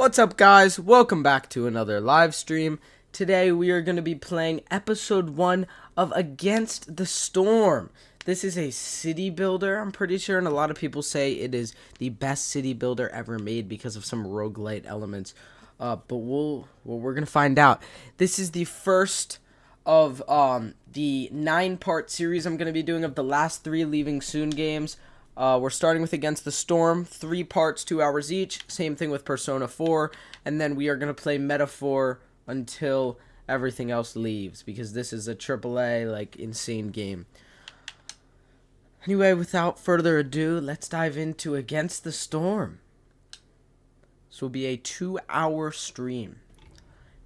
What's up, guys? Welcome back to another live stream. Today we are going to be playing episode 1 of Against the Storm. This is a city builder, I'm pretty sure, and a lot of people say it is the best city builder ever made because of some roguelite elements. But we're going to find out. This is the first of the 9-part series I'm going to be doing of the last 3 Leaving Soon games. We're starting with Against the Storm, 3 parts, 2 hours each. Same thing with Persona 4. And then we are going to play Metaphor until everything else leaves, because this is a AAA, like, insane game. Anyway, without further ado, let's dive into Against the Storm. This will be a 2-hour stream.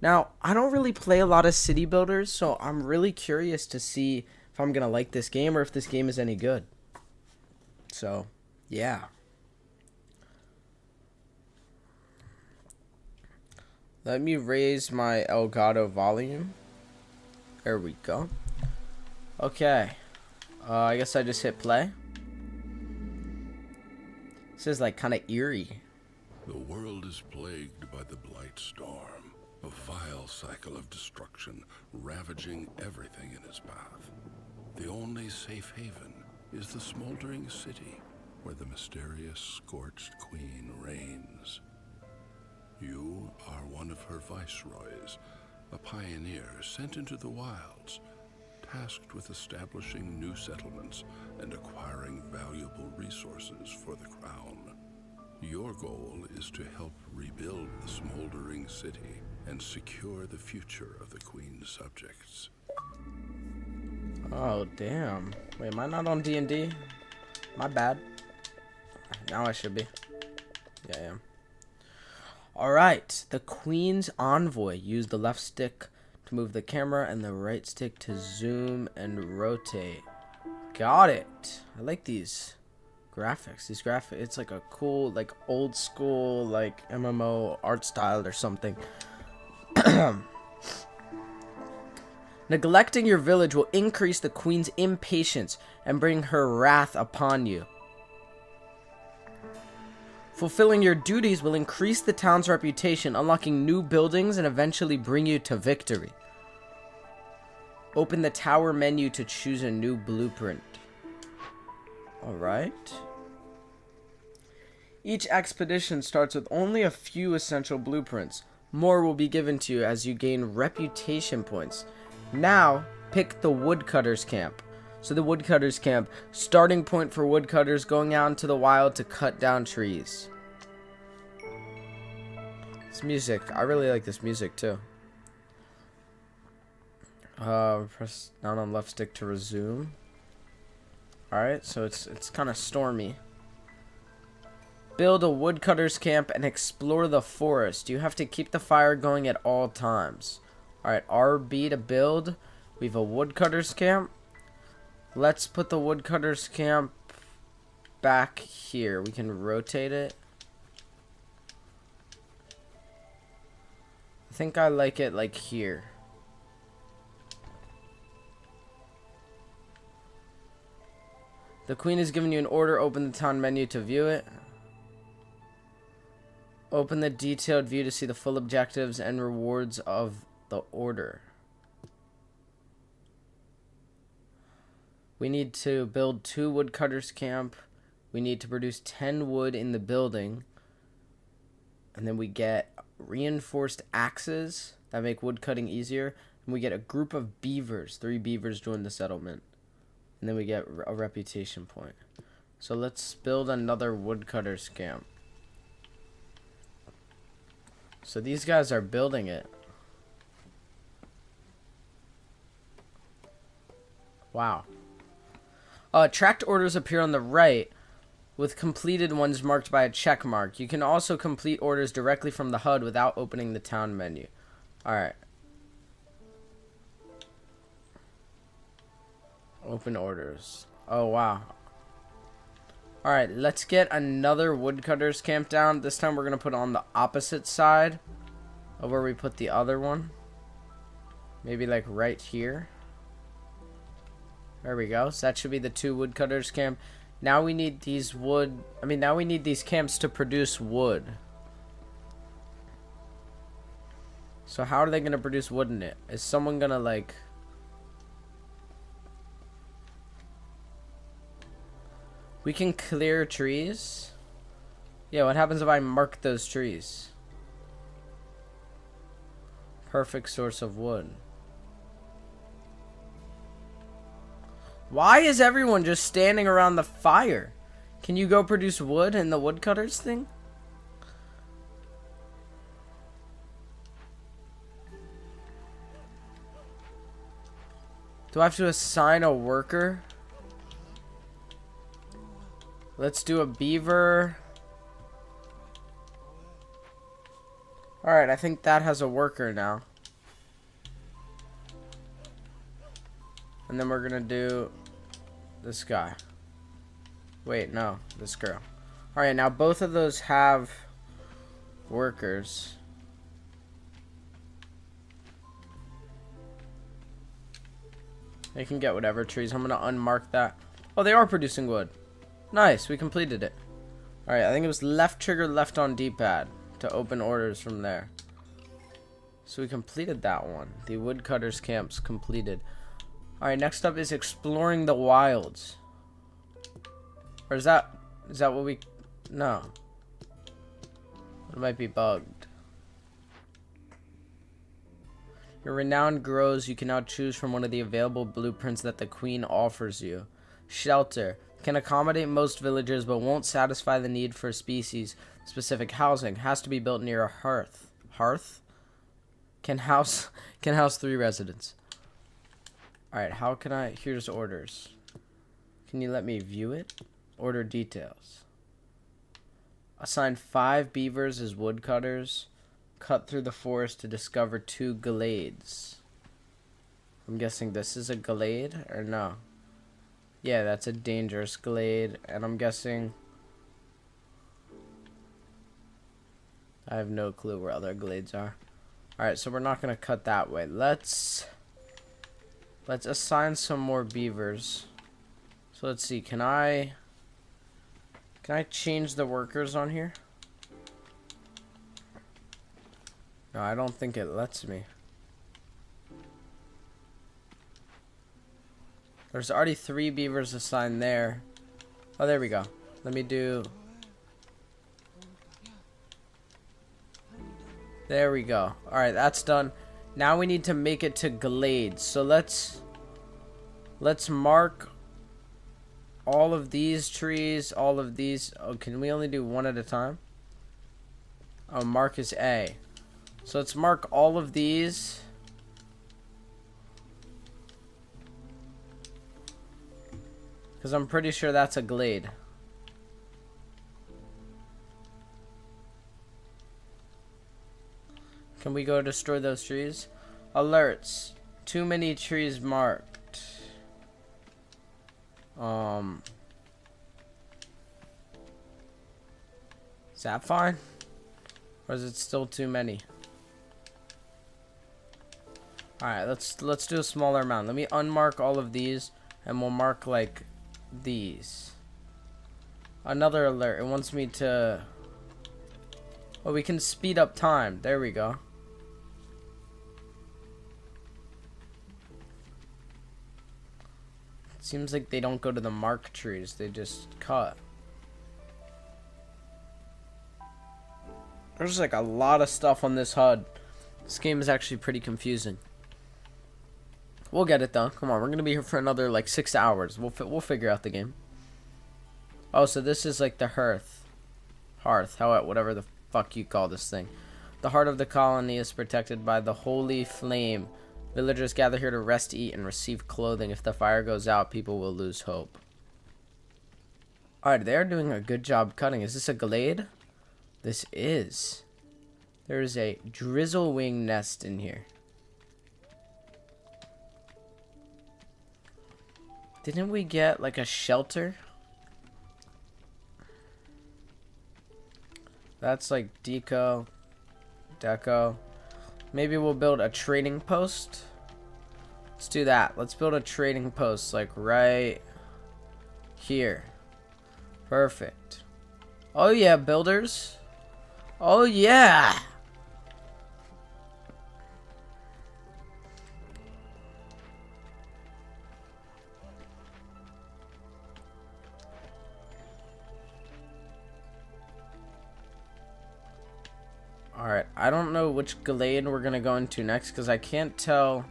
Now, I don't really play a lot of city builders, so I'm really curious to see if I'm going to like this game or if this game is any good. So, yeah. Let me raise my Elgato volume. There we go. Okay. I guess I just hit play. This is like kind of eerie. The world is plagued by the Blight Storm, a vile cycle of destruction ravaging everything in its path. The only safe haven is the smoldering city where the mysterious scorched queen reigns. You are one of her viceroys, a pioneer sent into the wilds, tasked with establishing new settlements and acquiring valuable resources for the crown. Your goal is to help rebuild the smoldering city and secure the future of the queen's subjects. Oh, damn. Wait, am I not on D&D? My bad. Now I should be. Yeah, I am. Alright. The Queen's Envoy. Use the left stick to move the camera and the right stick to zoom and rotate. Got it. I like these graphics. It's like a cool, like, old school, like, MMO art style or something. Neglecting your village will increase the queen's impatience and bring her wrath upon you. Fulfilling your duties will increase the town's reputation, unlocking new buildings and eventually bring you to victory. Open the tower menu to choose a new blueprint. Alright. Each expedition starts with only a few essential blueprints. More will be given to you as you gain reputation points. Now, pick the woodcutters camp. So the woodcutters camp, starting point for woodcutters going out into the wild to cut down trees. This music, I really like this music too. Press down on left stick to resume. Alright, so it's kind of stormy. Build a woodcutters camp and explore the forest. You have to keep the fire going at all times. Alright, RB to build. We have a woodcutters camp. Let's put the woodcutters camp back here. We can rotate it. I think I like it like here. The queen has given you an order. Open the town menu to view it. Open the detailed view to see the full objectives and rewards of the order. We need to build 2 woodcutters camp. We need to produce 10 wood in the building. And then we get reinforced axes that make woodcutting easier. And we get a group of beavers. 3 beavers join the settlement. And then we get a reputation point. So let's build another woodcutters camp. So these guys are building it. Wow. Tracked orders appear on the right, with completed ones marked by a check mark. You can also complete orders directly from the HUD without opening the town menu. Alright. Open orders. Oh, wow. Alright, let's get another woodcutters camp down. This time we're going to put on the opposite side of where we put the other one. Maybe like right here. There we go. So that should be the 2 woodcutters camp. Now we need these now we need these camps to produce wood. So how are they gonna produce wood in it? Is someone gonna like... We can clear trees? Yeah, what happens if I mark those trees? Perfect source of wood. Why is everyone just standing around the fire? Can you go produce wood in the woodcutters thing? Do I have to assign a worker? Let's do a beaver. Alright, I think that has a worker now. And then we're gonna do this guy. Wait, no, this girl. Alright, now both of those have workers. They can get whatever trees. I'm gonna unmark that. Oh, they are producing wood. Nice, we completed it. Alright, I think it was left trigger, left on D-pad to open orders from there. So we completed that one. The woodcutters camp's completed. Alright, next up is exploring the wilds. Or is that what we... No. It might be bugged. Your renown grows. You can now choose from one of the available blueprints that the queen offers you. Shelter. Can accommodate most villagers but won't satisfy the need for species-specific housing. Has to be built near a hearth. Hearth? Can house 3 residents. Alright, how can I... Here's orders. Can you let me view it? Order details. Assign 5 beavers as woodcutters. Cut through the forest to discover 2 glades. I'm guessing this is a glade, or no? Yeah, that's a dangerous glade, and I'm guessing... I have no clue where other glades are. Alright, so we're not going to cut that way. Let's assign some more beavers. So let's see, can I change the workers on here? No, I don't think it lets me. There's already 3 beavers assigned there. Oh, there we go. Let me do... There we go. Alright, that's done. Now we need to make it to glades. So let's mark all of these trees, all of these. Oh, can we only do one at a time? Oh, mark is A. So let's mark all of these. Because I'm pretty sure that's a glade. Can we go destroy those trees? Alerts. Too many trees marked. Is that fine? Or is it still too many? Alright, let's do a smaller amount. Let me unmark all of these, and we'll mark like these. Another alert. It wants me to... Oh, we can speed up time. There we go. Seems like they don't go to the mark trees. They just cut. There's like a lot of stuff on this HUD. This game is actually pretty confusing. We'll get it though. Come on, we're gonna be here for another like 6 hours. We'll figure out the game. Oh, so this is like the hearth, whatever the fuck you call this thing. The heart of the colony is protected by the holy flame. Villagers gather here to rest, eat, and receive clothing. If the fire goes out, people will lose hope. Alright, they're doing a good job cutting. Is this a glade? This is. There is a drizzlewing nest in here. Didn't we get like a shelter? That's like deco. Maybe we'll build a trading post. Let's do that. Let's build a trading post like right here. Perfect. Oh yeah, builders. Oh yeah. Alright, I don't know which glade we're gonna go into next because I can't tell.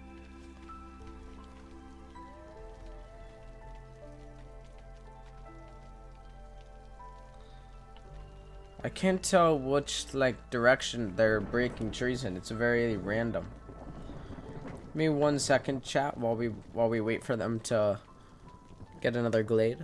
I can't tell which like direction they're breaking trees in. It's very random. Give me 1 second, chat, while we wait for them to get another glade.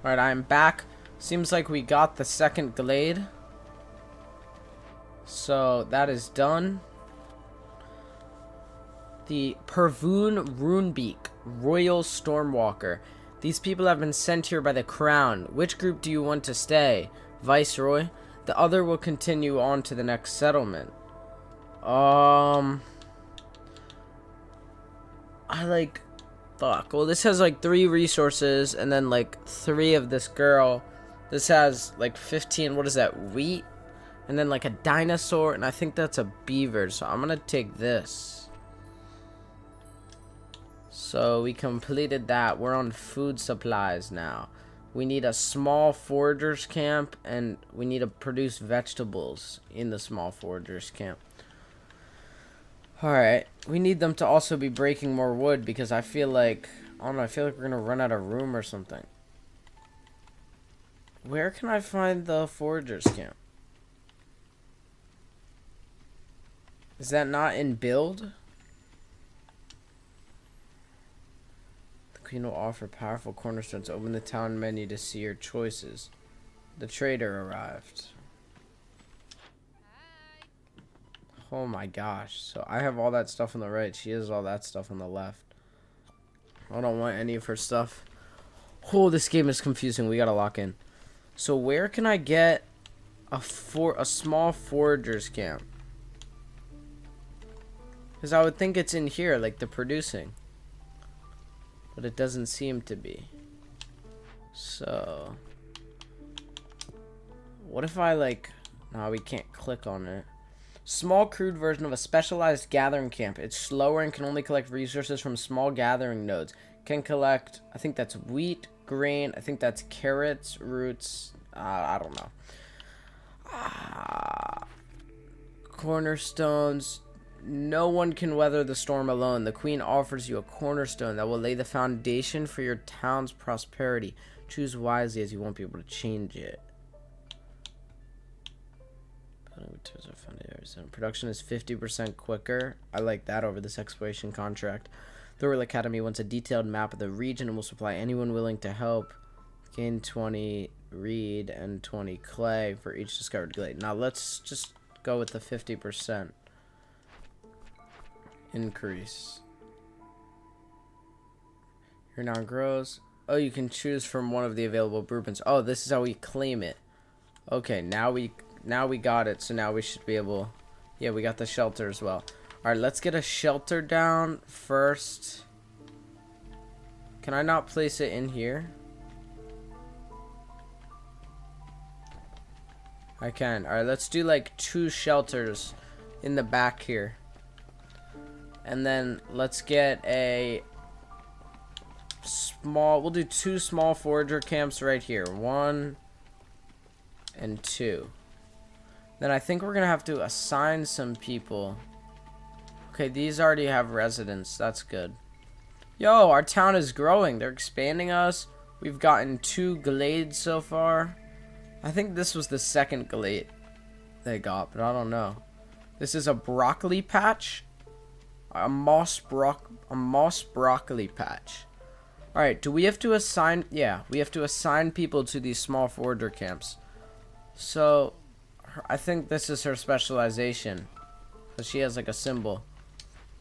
Alright, I'm back. Seems like we got the second glade. So, that is done. The Pervoon Runebeak, Royal Stormwalker. These people have been sent here by the Crown. Which group do you want to stay? Viceroy? The other will continue on to the next settlement. Fuck. Well, this has like 3 resources and then like 3 of this girl. This has like 15, what is that, wheat? And then like a dinosaur, and I think that's a beaver. So I'm gonna take this. So we completed that. We're on food supplies now. We need a small foragers camp, and we need to produce vegetables in the small foragers camp. Alright, we need them to also be breaking more wood because I feel like, I don't know, I feel like we're gonna run out of room or something. Where can I find the foragers camp? Is that not in build? The queen will offer powerful cornerstones. Open the town menu to see your choices. The trader arrived. Oh my gosh. So I have all that stuff on the right. She has all that stuff on the left. I don't want any of her stuff. Oh, this game is confusing. We gotta lock in. So where can I get a small foragers camp? Because I would think it's in here, like the producing. But it doesn't seem to be. So what if I like... No, we can't click on it. Small crude version of a specialized gathering camp. It's slower and can only collect resources from small gathering nodes. Can collect, I think that's wheat, grain, I think that's carrots, roots, I don't know. Cornerstones. No one can weather the storm alone. The queen offers you a cornerstone that will lay the foundation for your town's prosperity. Choose wisely as you won't be able to change it. Production is 50% quicker. I like that over this exploration contract. The Royal Academy wants a detailed map of the region and will supply anyone willing to help. Gain 20 reed and 20 clay for each discovered glade. Now let's just go with the 50% increase. Here now grows. Oh, you can choose from one of the available blueprints. Oh, this is how we claim it. Okay, now we got it, so now we should be able... Yeah, we got the shelter as well. Alright, let's get a shelter down first. Can I not place it in here? I can. Alright, let's do like 2 shelters in the back here. And then let's get a small... We'll do 2 small forager camps right here. 1 and 2. Then I think we're going to have to assign some people. Okay, these already have residents. That's good. Yo, our town is growing. They're expanding us. We've gotten 2 glades so far. I think this was the second glade they got, but I don't know. This is a broccoli patch. A moss broccoli patch. Alright, do we have to assign... Yeah, we have to assign people to these small forager camps. So... I think this is her specialization. Because she has like a symbol.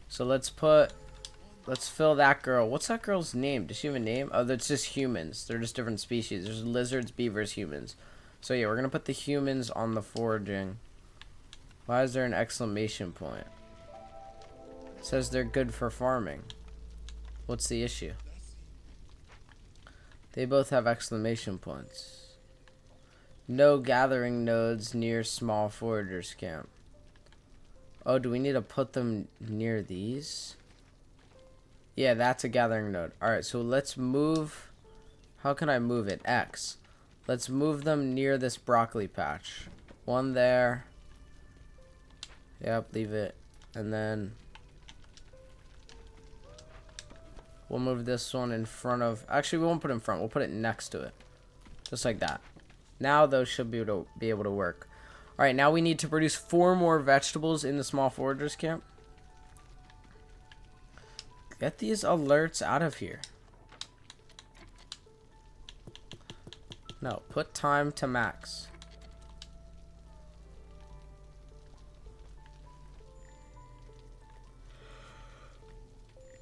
So let's fill that girl. What's that girl's name? Does she have a name? Oh, that's just humans. They're just different species. There's lizards, beavers, humans. So yeah, we're going to put the humans on the foraging. Why is there an exclamation point? says they're good for farming. What's the issue? They both have exclamation points. No gathering nodes near small foragers camp. Oh, do we need to put them near these? Yeah, that's a gathering node. Alright, so let's move. How can I move it? X. Let's move them near this broccoli patch. One there. Yep, leave it. And then we'll move this one in front of... Actually, we won't put it in front. We'll put it next to it. Just like that. Now those should be able to work. Alright, now we need to produce 4 more vegetables in the small foragers camp. Get these alerts out of here. No, put time to max.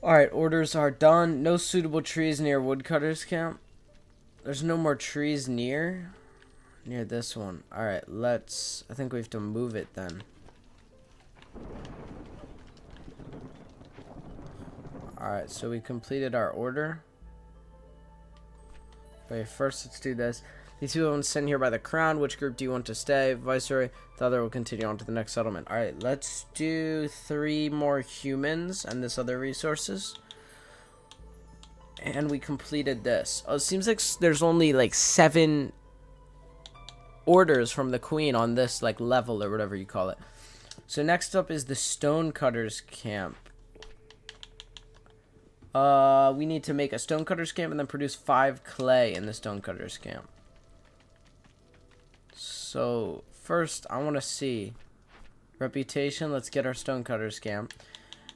Alright, orders are done. No suitable trees near woodcutters camp. There's no more trees near this one. Alright, I think we have to move it then. Alright, so we completed our order. Okay, first let's do this. These people have been sent here by the crown. Which group do you want to stay? Viceroy. The other will continue on to the next settlement. Alright, let's do 3 more humans and this other resources. And we completed this. Oh, it seems like there's only like 7 orders from the queen on this like level or whatever you call it. So next up is the stonecutters camp. We need to make a stonecutters camp and then produce 5 clay in the stonecutters camp. So first I want to see reputation. Let's get our stonecutters camp.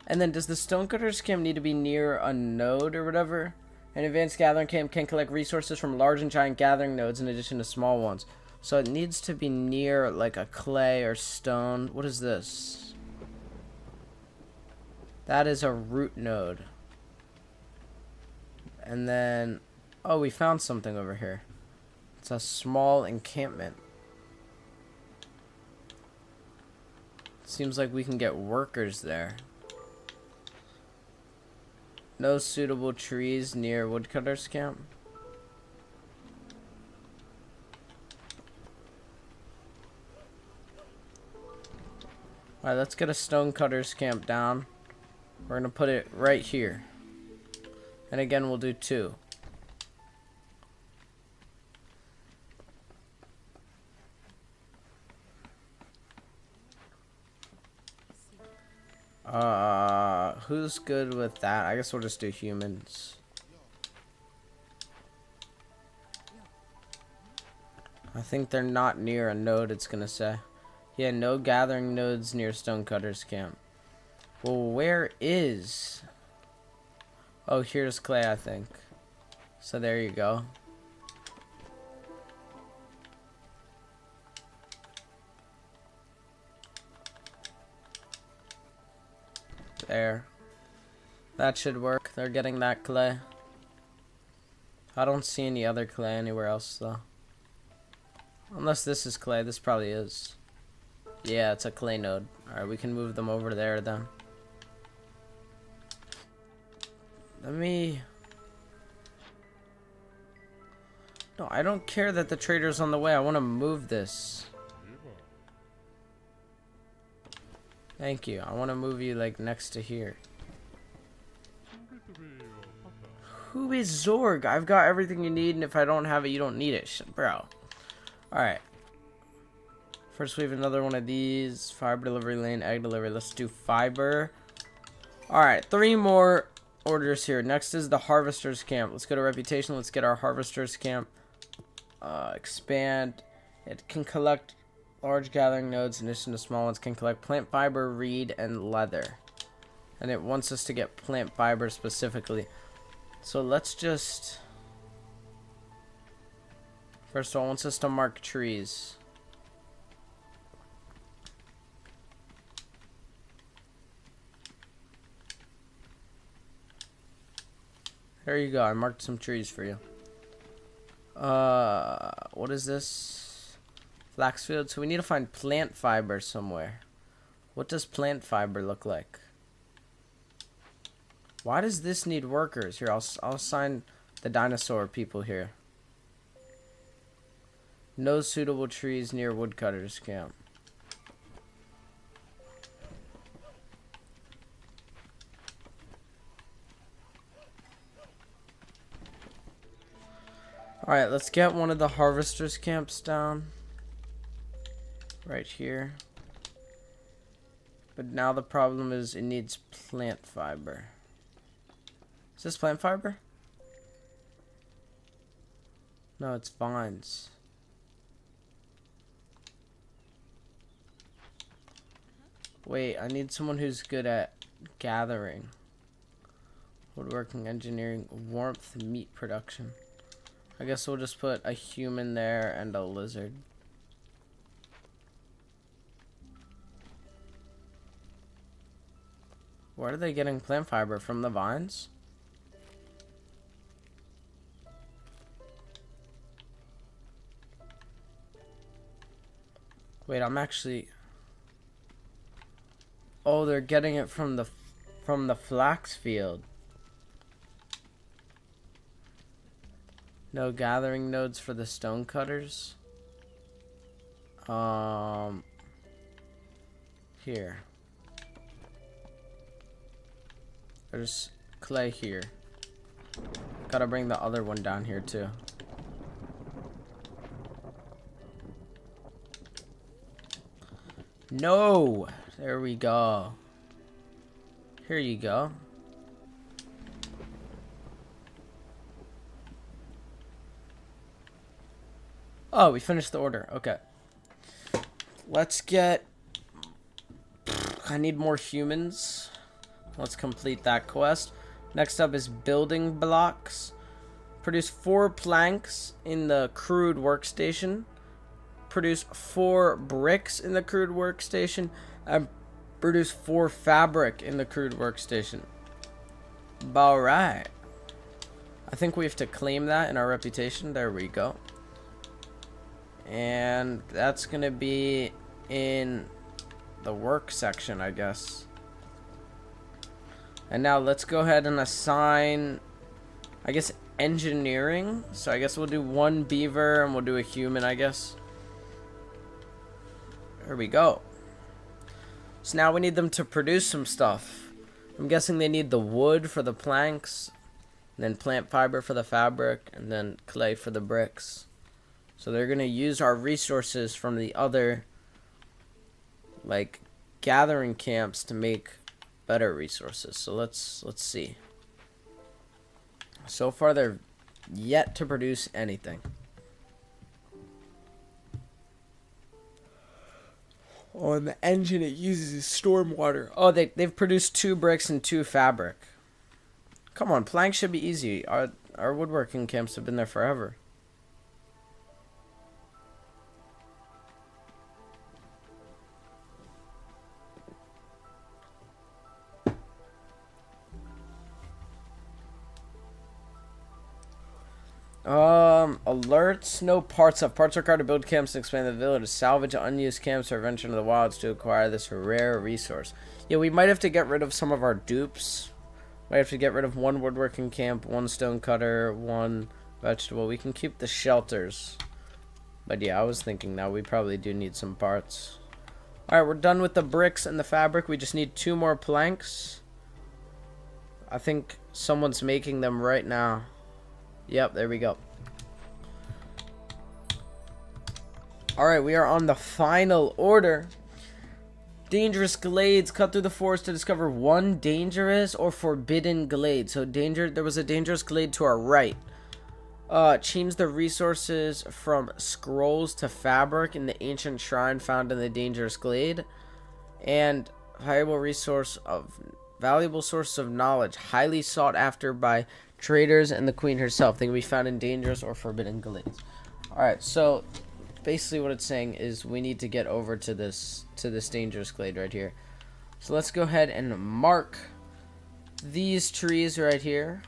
And then does the stonecutters camp need to be near a node or whatever? An advanced gathering camp can collect resources from large and giant gathering nodes in addition to small ones. So it needs to be near like a clay or stone. What is this? That is a root node. And then, oh, we found something over here. It's a small encampment. Seems like we can get workers there. No suitable trees near woodcutters camp. Alright, let's get a stonecutters camp down. We're gonna put it right here. And again, we'll do 2. Who's good with that? I guess we'll just do humans. I think they're not near a node, it's gonna say. Yeah, no gathering nodes near stonecutters camp. Well, where is... Oh, here's clay, I think. So there you go. There. That should work. They're getting that clay. I don't see any other clay anywhere else, though. Unless this is clay. This probably is. Yeah, it's a clay node. Alright, we can move them over there, then. Let me... No, I don't care that the trader's on the way. I want to move this. Thank you. I want to move you, like, next to here. Who is Zorg? I've got everything you need, and if I don't have it, you don't need it. Bro. Alright. First, we have another one of these. Fiber delivery lane, egg delivery. Let's do fiber. Alright, 3 more orders here. Next is the harvester's camp. Let's go to reputation. Let's get our harvester's camp. Expand. It can collect large gathering nodes in addition to small ones. Can collect plant fiber, reed, and leather. And it wants us to get plant fiber specifically. So let's just... First of all, it wants us to mark trees. There you go. I marked some trees for you. What is this? Flax field. So we need to find plant fiber somewhere. What does plant fiber look like? Why does this need workers? Here, I'll assign the dinosaur people here. No suitable trees near woodcutters camp. Alright, let's get one of the harvesters camps down. Right here. But now the problem is it needs plant fiber. Is this plant fiber? No, it's vines. Wait, I need someone who's good at gathering. Woodworking, engineering, warmth, meat production. I guess we'll just put a human there and a lizard. Where are they getting plant fiber? From the vines? Wait, I'm actually... Oh, they're getting it from the flax field. No gathering nodes for the stone cutters. Here. There's clay here. Gotta bring the other one down here too. No! There we go. Here you go. Oh, we finished the order. Okay. Let's get... I need more humans. Let's complete that quest. Next up is building blocks. Produce 4 planks in the crude workstation. Produce 4 bricks in the crude workstation. And produce 4 fabric in the crude workstation. Alright. I think we have to claim that in our reputation. There we go. And that's gonna be in the work section, I guess. And now let's go ahead and assign, I guess, engineering. So I guess we'll do 1 beaver and we'll do a human, I guess. There we go. So now we need them to produce some stuff. I'm guessing they need the wood for the planks, and then plant fiber for the fabric, and then clay for the bricks. So they're going to use our resources from the other, like, gathering camps to make better resources. So let's see. So far, they're yet to produce anything. On the engine, it uses stormwater. Oh, they've produced 2 bricks and 2 fabric. Come on, planks should be easy. Our woodworking camps have been there forever. Alerts, no parts of. Parts required to build camps and expand the village. Salvage unused camps or venture into the wilds to acquire this rare resource. Yeah, we might have to get rid of some of our dupes. Might have to get rid of 1 woodworking camp, 1 stone cutter, 1 vegetable. We can keep the shelters. But yeah, I was thinking now we probably do need some parts. Alright, we're done with the bricks and the fabric. We just need 2 more planks. I think someone's making them right now. Yep, there we go. Alright, we are on the final order. Dangerous glades. Cut through the forest to discover 1 dangerous or forbidden glade. So there was a dangerous glade to our right. Change the resources from scrolls to fabric in the ancient shrine found in the dangerous glade. And valuable source of knowledge, highly sought after by traders and the queen herself. They can be found in dangerous or forbidden glades. Alright, so basically what it's saying is we need to get over to this dangerous glade right here. So let's go ahead and mark these trees right here.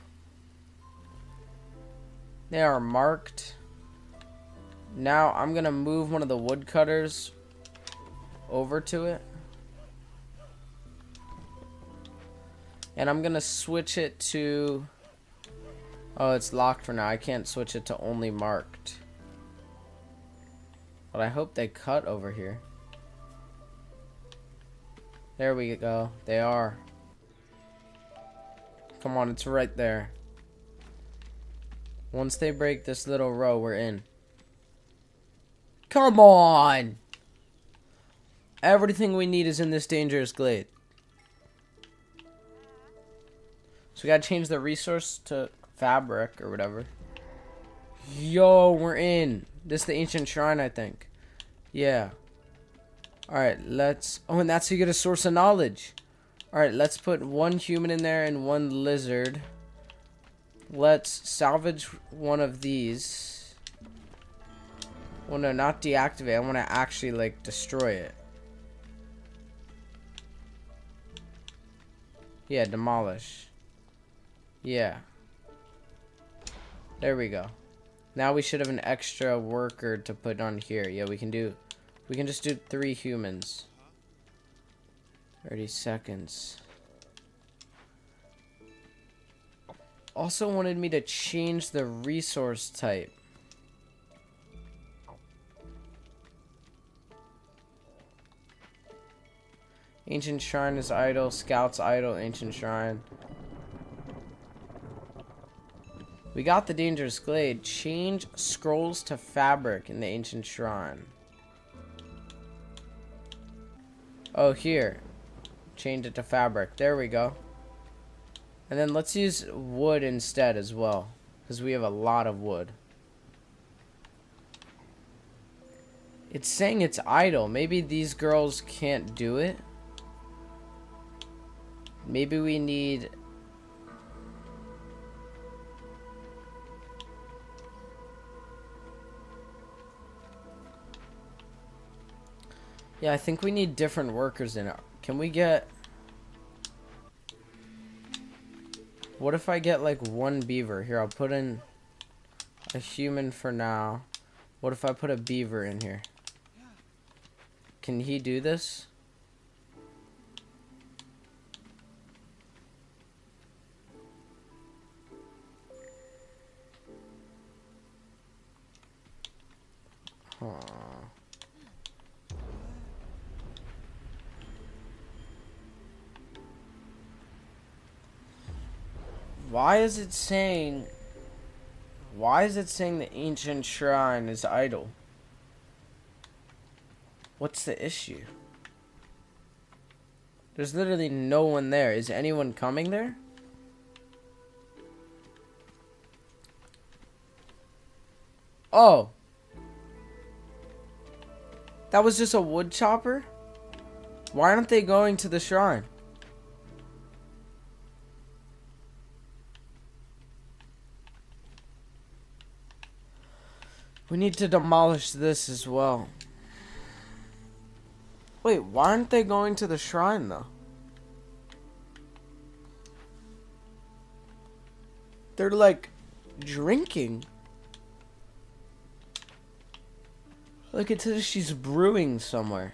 They are marked. Now I'm gonna move one of the woodcutters over to it. And I'm gonna switch it to... Oh, it's locked for now. I can't switch it to only marked. But I hope they cut over here. There we go. They are. Come on, it's right there. Once they break this little row, we're in. Come on! Everything we need is in this dangerous glade. So we gotta change the resource to fabric or whatever. Yo, we're in. This is the ancient shrine, I think. Yeah. Alright, let's... Oh, and that's how you get a source of knowledge. Alright, let's put one human in there and one lizard. Let's salvage one of these. Well, no, not deactivate. I want to actually, like, destroy it. Yeah, demolish. Yeah. There we go. Now we should have an extra worker to put on here. Yeah, we can just do 3 humans. 30 seconds. Also wanted me to change the resource type. Ancient shrine is idle. Scouts idle. Ancient shrine. We got the dangerous glade. Change scrolls to fabric in the ancient shrine. Oh, here. Change it to fabric. There we go. And then let's use wood instead as well, because we have a lot of wood. It's saying it's idle. Maybe these girls can't do it. Maybe we need... Yeah, I think we need different workers in it. Can we get... What if I get like 1 beaver? Here, I'll put in a human for now. What if I put a beaver in here? Can he do this? Huh. Why is it saying the ancient shrine is idle? What's the issue? There's literally no one there. Is anyone coming there? Oh. That was just a wood chopper? Why aren't they going to the shrine? We need to demolish this as well. Wait, why aren't they going to the shrine though? They're like drinking. Look, it says she's brewing somewhere.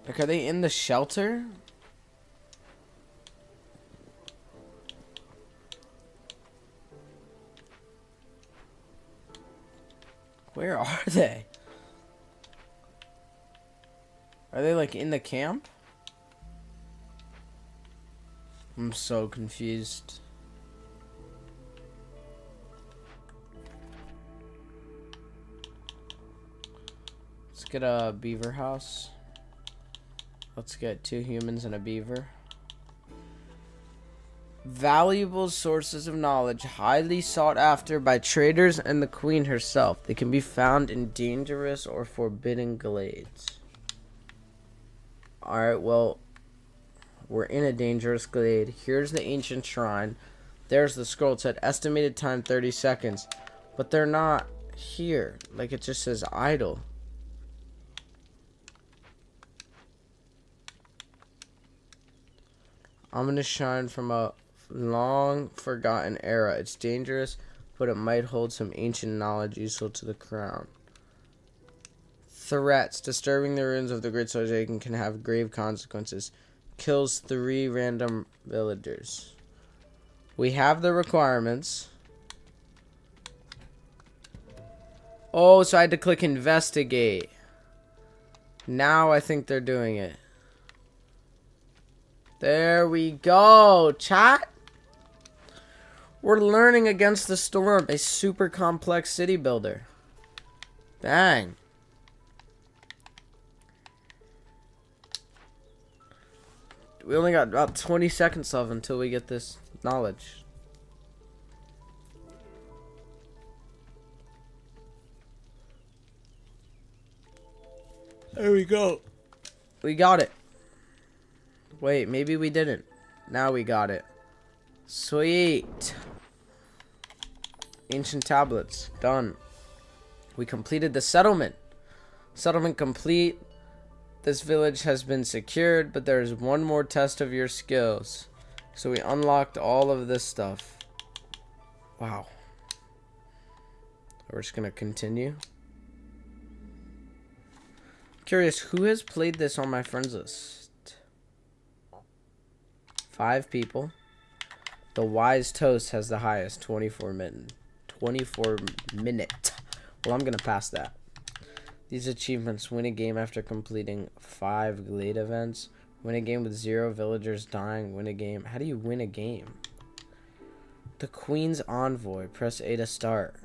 Like, are they in the shelter? Where are they? Are they like in the camp? I'm so confused. Let's get a beaver house. Let's get 2 humans and a beaver. Valuable sources of knowledge, highly sought after by traders and the queen herself. They can be found in dangerous or forbidden glades. Alright, well, we're in a dangerous glade. Here's the ancient shrine. There's the scroll. It said estimated time 30 seconds. But they're not here. Like, it just says idle. Ominous shrine from a long forgotten era. It's dangerous, but it might hold some ancient knowledge useful to the crown. Threats. Disturbing the ruins of the Great Soul can have grave consequences. kills 3 random villagers. We have the requirements. Oh, so I had to click investigate. Now I think they're doing it. There we go, chat. We're learning Against the Storm, a super complex city builder. Dang. We only got about 20 seconds left until we get this knowledge. There we go. We got it. Wait, maybe we didn't. Now we got it. Sweet. Ancient tablets. Done. We completed the settlement. Settlement complete. This village has been secured, but there's one more test of your skills. So we unlocked all of this stuff. Wow. We're just going to continue. Curious, who has played this on my friends list? 5 people. The Wise Toast has the highest, 24 minute. Well, I'm going to pass that. These achievements: win a game after completing 5 Glade events, win a game with 0 villagers dying, win a game. How do you win a game? The Queen's Envoy. Press A to start.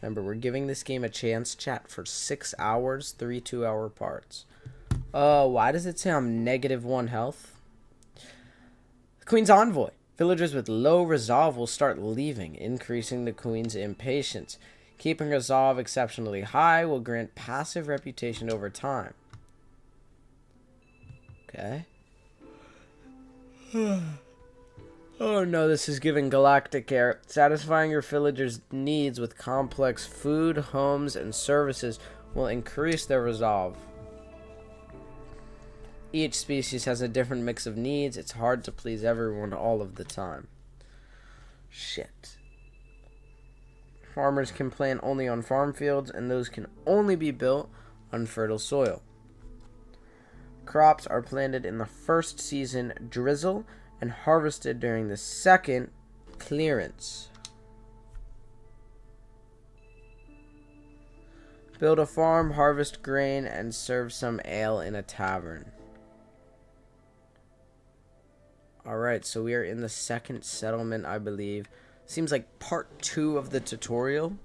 Remember, we're giving this game a chance, chat, for 6 hours, 3 2-hour parts. Why does it say I'm -1 health? The Queen's Envoy. Villagers with low resolve will start leaving, increasing the Queen's impatience. Keeping resolve exceptionally high will grant passive reputation over time. Okay. Oh no, this is giving galactic air. Satisfying your villagers' needs with complex food, homes, and services will increase their resolve. Each species has a different mix of needs. It's hard to please everyone all of the time. Shit. Farmers can plant only on farm fields, and those can only be built on fertile soil. Crops are planted in the first season drizzle and harvested during the second clearance. Build a farm, harvest grain, and serve some ale in a tavern. Alright, so we are in the second settlement, I believe. Seems like part 2 of the tutorial,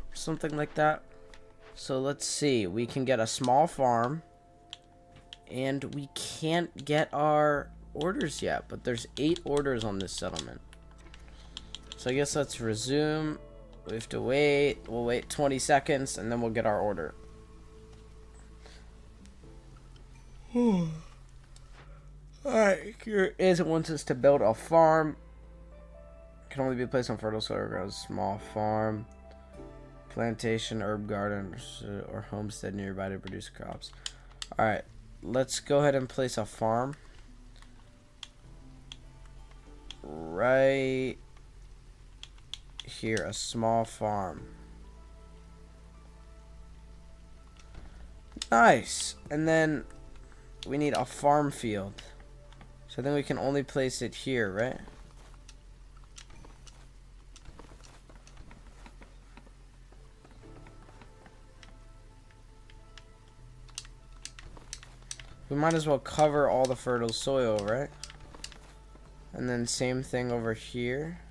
or something like that. So let's see. We can get a small farm, and we can't get our orders yet, but there's 8 orders on this settlement. So I guess let's resume. We have to wait. We'll wait 20 seconds, and then we'll get our order. Alright, here is it wants us to build a farm. Can only be placed on fertile soil. Grows small farm, plantation, herb garden, or homestead nearby to produce crops. Alright, let's go ahead and place a farm right here, a small farm. Nice. And then we need a farm field. So then we can only place it here, right? We might as well cover all the fertile soil, right? And then same thing over here.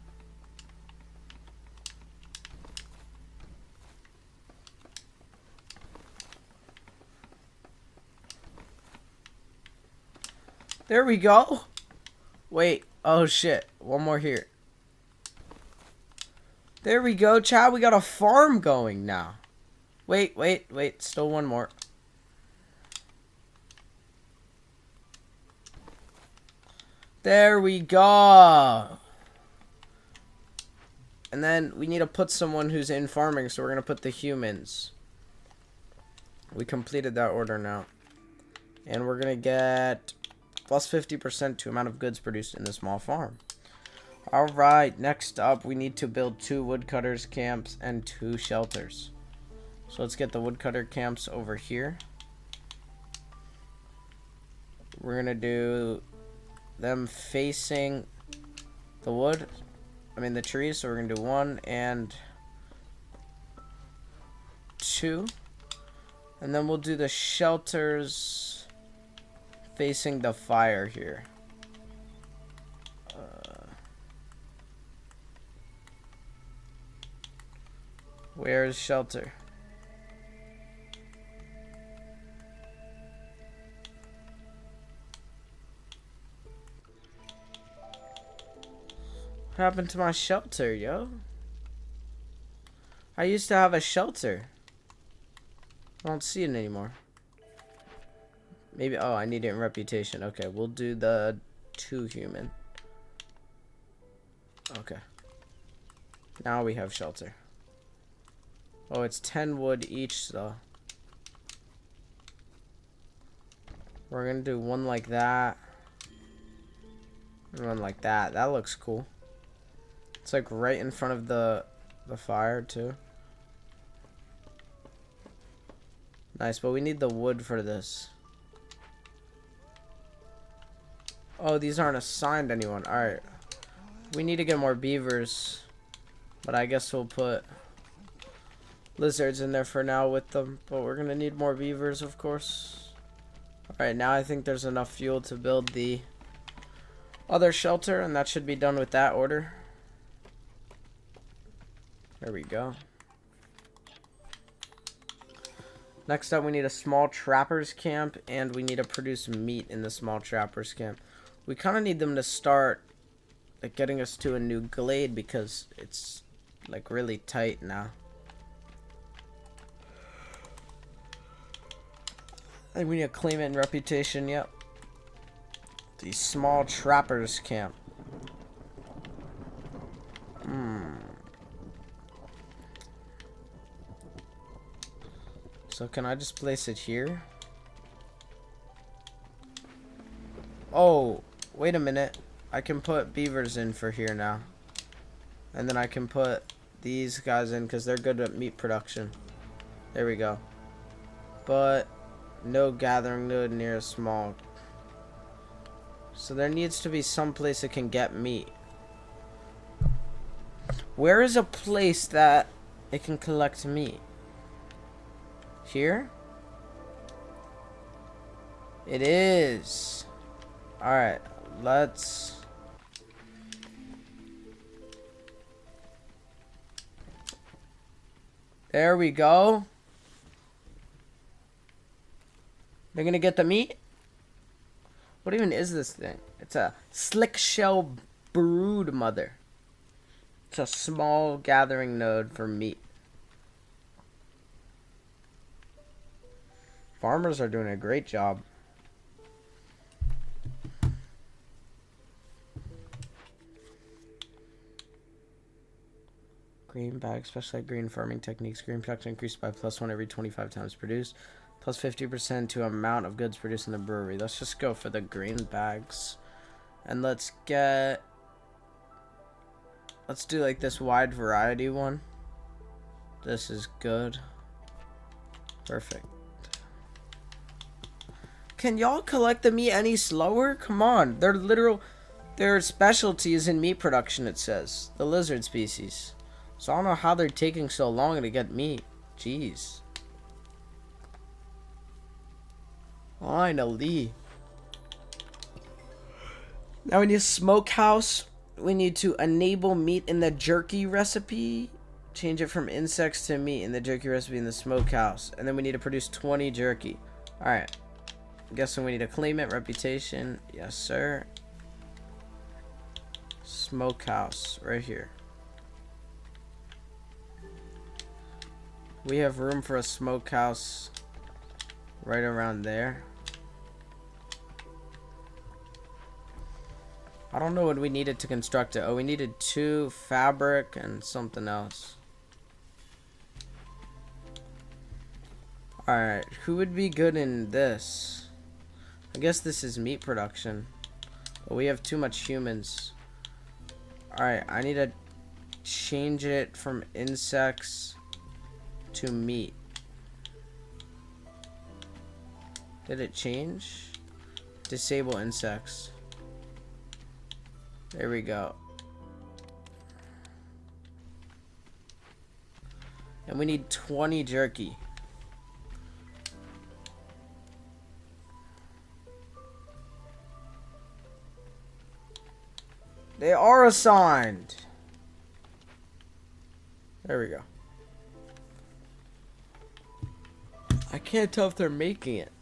There we go. Wait. Oh, shit. One more here. There we go, chat. We got a farm going now. Wait. Still one more. There we go. And then we need to put someone who's in farming, so we're going to put the humans. We completed that order now. And we're going to get plus 50% to amount of goods produced in the small farm. Alright, next up we need to build 2 woodcutters camps and 2 shelters. So let's get the woodcutter camps over here. we're gonna do them facing the wood. I mean the trees. So we're gonna do 1 and 2, and then we'll do the shelters facing the fire here. Where's shelter? What happened to my shelter, yo? I used to have a shelter. I don't see it anymore. Maybe, oh, I need it in reputation. Okay, we'll do the 2 human. Okay. Now we have shelter. Oh, it's 10 wood each, though. We're gonna do 1 like that. And 1 like that. That looks cool. It's like right in front of the fire, too. Nice, but we need the wood for this. Oh, these aren't assigned anyone. Alright. We need to get more beavers. But I guess we'll put lizards in there for now with them. But we're going to need more beavers, of course. Alright, now I think there's enough fuel to build the other shelter. And that should be done with that order. There we go. Next up, we need a small trappers camp, and we need to produce meat in the small trappers camp. We kind of need them to start like getting us to a new glade because it's like really tight now. I think we need to claim it in reputation. Yep. The small trappers camp. So can I just place it here? Oh, wait a minute. I can put beavers in for here now. And then I can put these guys in because they're good at meat production. There we go. But no gathering node near a small. So there needs to be some place that can get meat. Where is a place that it can collect meat? Here? It is. Alright, let's... There we go. They're gonna get the meat? What even is this thing? It's a slick shell brood mother. It's a small gathering node for meat. Farmers are doing a great job. Green bag, specialized green farming techniques. Green production increased by +1 every 25 times produced. Plus 50% to amount of goods produced in the brewery. Let's just go for the green bags. And let's do like this wide variety one. This is good. Perfect. Can y'all collect the meat any slower? Come on. Their specialty is in meat production, it says. The lizard species. So I don't know how they're taking so long to get meat. Jeez. Finally. Now we need a smokehouse. We need to enable meat in the jerky recipe. Change it from insects to meat in the jerky recipe in the smokehouse. And then we need to produce 20 jerky. Alright. I'm guessing we need to claim it. Reputation. Yes, sir. Smokehouse. Right here. We have room for a smokehouse right around there. I don't know what we needed to construct it. Oh, we needed 2 fabric and something else. Alright, who would be good in this? I guess this is meat production. But we have too much humans. Alright, I need to change it from insects to meat. Did it change? Disable insects. There we go. And we need 20 jerky. They are assigned. There we go. I can't tell if they're making it.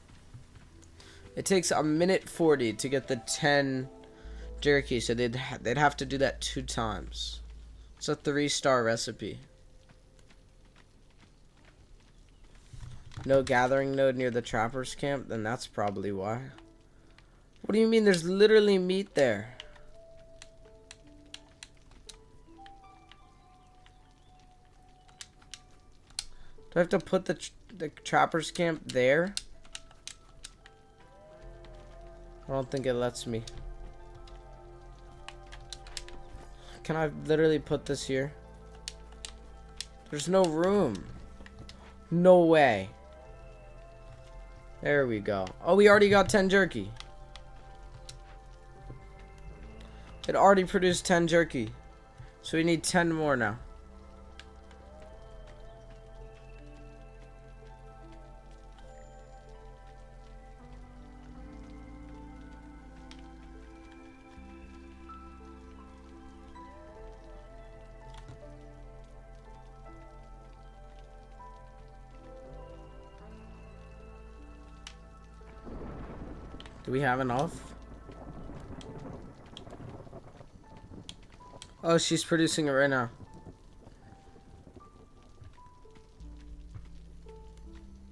It takes a minute 40 to get the 10 jerky, so they'd have to do that 2 times. It's a 3-star recipe. No gathering node near the trappers camp? Then that's probably why. What do you mean there's literally meat there? Do I have to put the trappers camp there? I don't think it lets me. Can I literally put this here? There's no room. No way. There we go. Oh, we already got 10 jerky. It already produced 10 jerky. So we need 10 more now. Do we have enough? Oh, she's producing it right now.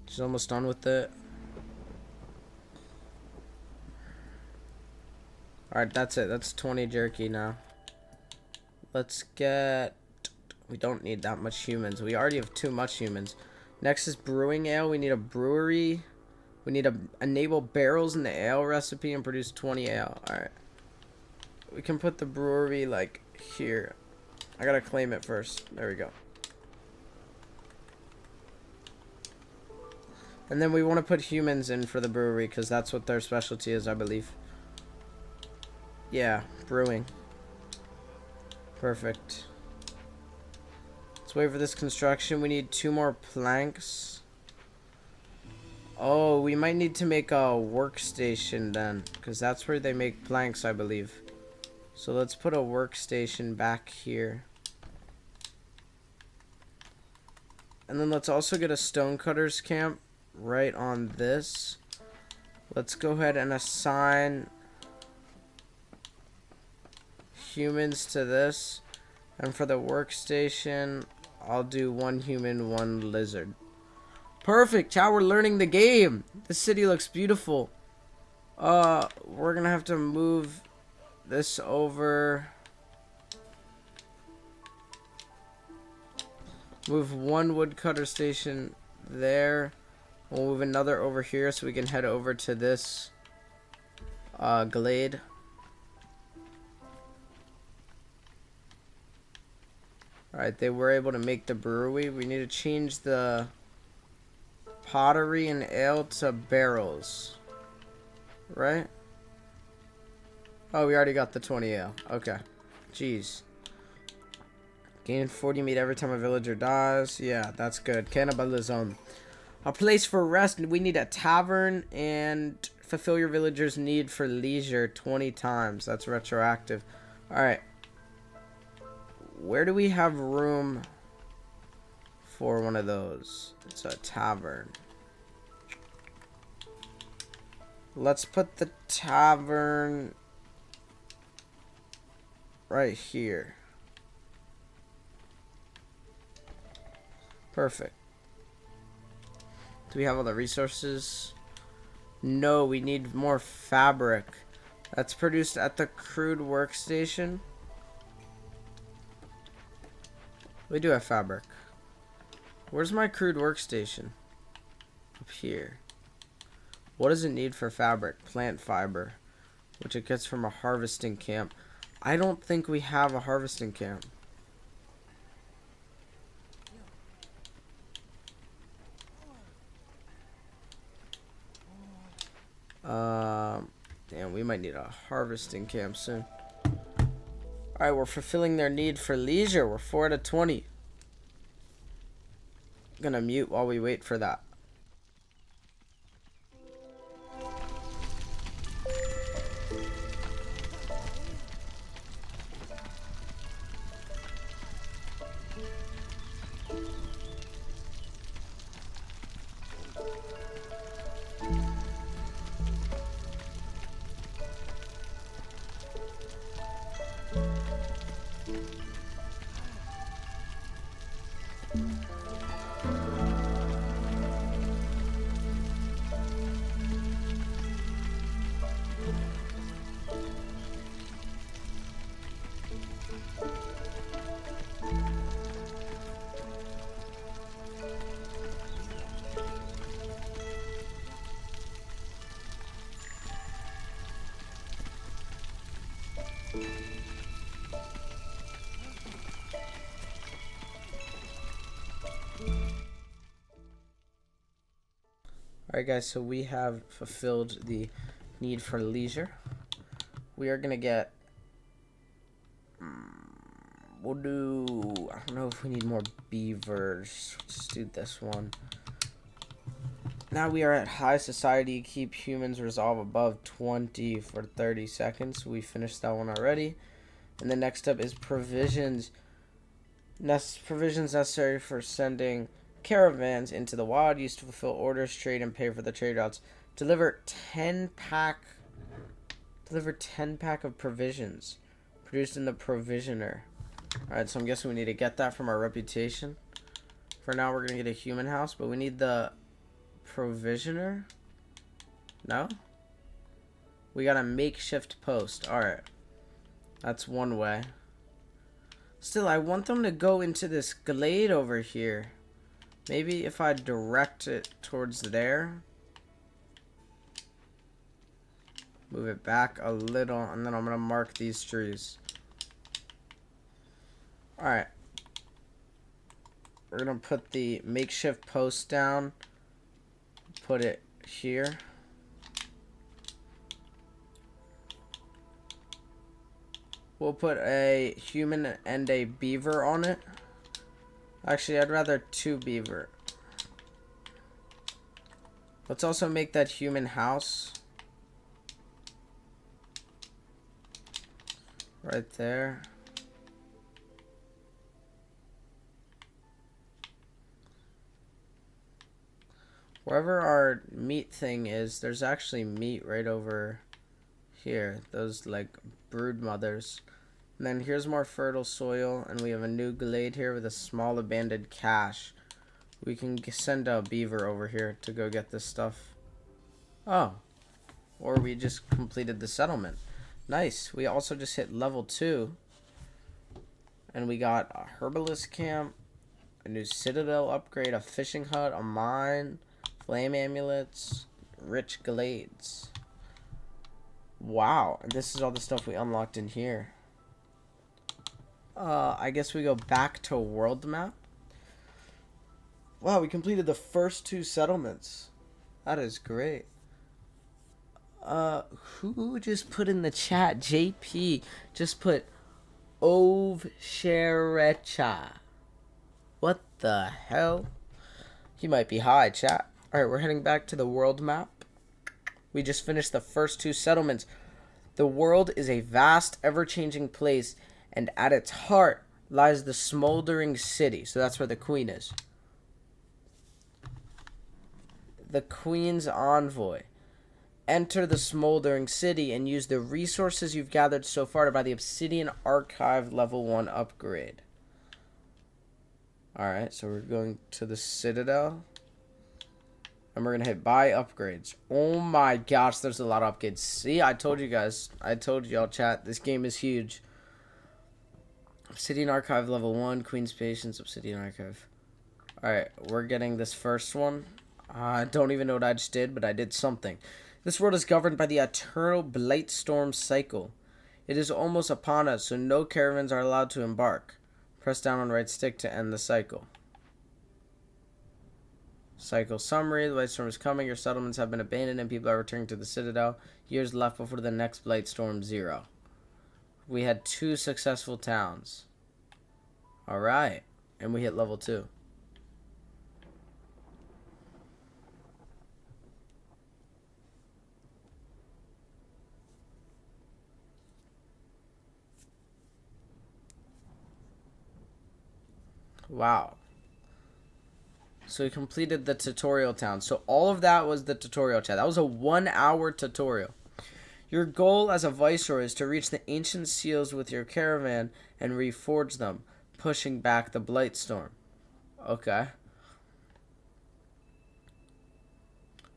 She's almost done with it. Alright, that's it. That's 20 jerky now. Let's get... We don't need that much humans. We already have too much humans. Next is brewing ale. We need a brewery. We need to enable barrels in the ale recipe and produce 20 ale. Alright. We can put the brewery, like, here. I gotta claim it first. There we go. And then we want to put humans in for the brewery, because that's what their specialty is, I believe. Yeah, brewing. Perfect. Let's wait for this construction. We need 2 more planks. Oh, we might need to make a workstation then, because that's where they make planks, I believe. So let's put a workstation back here. And then let's also get a stonecutters camp right on this. Let's go ahead and assign humans to this. And for the workstation, I'll do 1 human, 1 lizard. Perfect. How we're learning the game. This city looks beautiful. We're gonna have to move this over. Move 1 woodcutter station there. We'll move another over here so we can head over to this glade. Alright, they were able to make the brewery. We need to change the pottery and ale to barrels. Right? Oh, we already got the 20 ale. Okay. Jeez. Gain 40 meat every time a villager dies. Yeah, that's good. Cannibalism. A place for rest. We need a tavern and fulfill your villagers' need for leisure 20 times. That's retroactive. Alright. Where do we have room for one of those? It's a tavern. Let's put the tavern right here. Perfect. Do we have all the resources? No, we need more fabric. That's produced at the crude workstation. We do have fabric. Where's my crude workstation? Up here. What does it need for fabric? Plant fiber, which it gets from a harvesting camp. I don't think we have a harvesting camp. Damn, we might need a harvesting camp soon. Alright, we're fulfilling their need for leisure. We're 4 out of 20. Gonna mute while we wait for that. Alright guys, so we have fulfilled the need for leisure. We are gonna get, we'll do, I don't know if we need more beavers. Let's do this one. Now we are at high society. Keep humans resolve above 20 for 30 seconds. We finished that one already. And the next up is provisions. Provisions necessary for sending caravans into the wild, used to fulfill orders, trade, and pay for the trade routes. Deliver 10 pack of provisions produced in the provisioner. Alright, so I'm guessing we need to get that from our reputation. For now, we're gonna get a human house, but we need the provisioner. No, we got a makeshift post. Alright, that's one way. Still, I want them to go into this glade over here. Maybe if I direct it towards there, move it back a little, and then I'm gonna mark these trees. Alright, we're gonna put the makeshift post down, put it here. We'll put a human and a beaver on it. Actually, I'd rather 2 beaver. Let's also make that human house right there. Wherever our meat thing is, there's actually meat right over here. Those like brood mothers. And then here's more fertile soil, and we have a new glade here with a small abandoned cache. We can send a beaver over here to go get this stuff. Oh, or we just completed the settlement. Nice. We also just hit level 2, and we got a herbalist camp, a new citadel upgrade, a fishing hut, a mine, flame amulets, rich glades. Wow, and this is all the stuff we unlocked in here. I guess we go back to world map. Wow, we completed the first 2 settlements. That is great. Who just put in the chat? JP just put Ovsherecha. What the hell? He might be high, chat. Alright, we're heading back to the world map. We just finished the first 2 settlements. The world is a vast, ever-changing place, and at its heart lies the smoldering city. So that's where the queen is. The queen's envoy. Enter the smoldering city and use the resources you've gathered so far to buy the Obsidian Archive level 1 upgrade. Alright, so we're going to the citadel. And we're going to hit buy upgrades. Oh my gosh, there's a lot of upgrades. See, I told you guys. I told y'all, chat. This game is huge. Obsidian Archive level 1. Queen's Patience, Obsidian Archive. Alright, we're getting this first one. I don't even know what I just did, but I did something. This world is governed by the eternal Blightstorm cycle. It is almost upon us, so no caravans are allowed to embark. Press down on right stick to end the cycle. Cycle summary. The blight storm is coming. Your settlements have been abandoned and people are returning to the citadel. Years left before the next blight storm 0. We had 2 successful towns. Alright. And we hit level 2. Wow. So we completed the tutorial town. So all of that was the tutorial chat. That was a 1-hour tutorial. Your goal as a viceroy is to reach the ancient seals with your caravan and reforge them, pushing back the blight storm. Okay.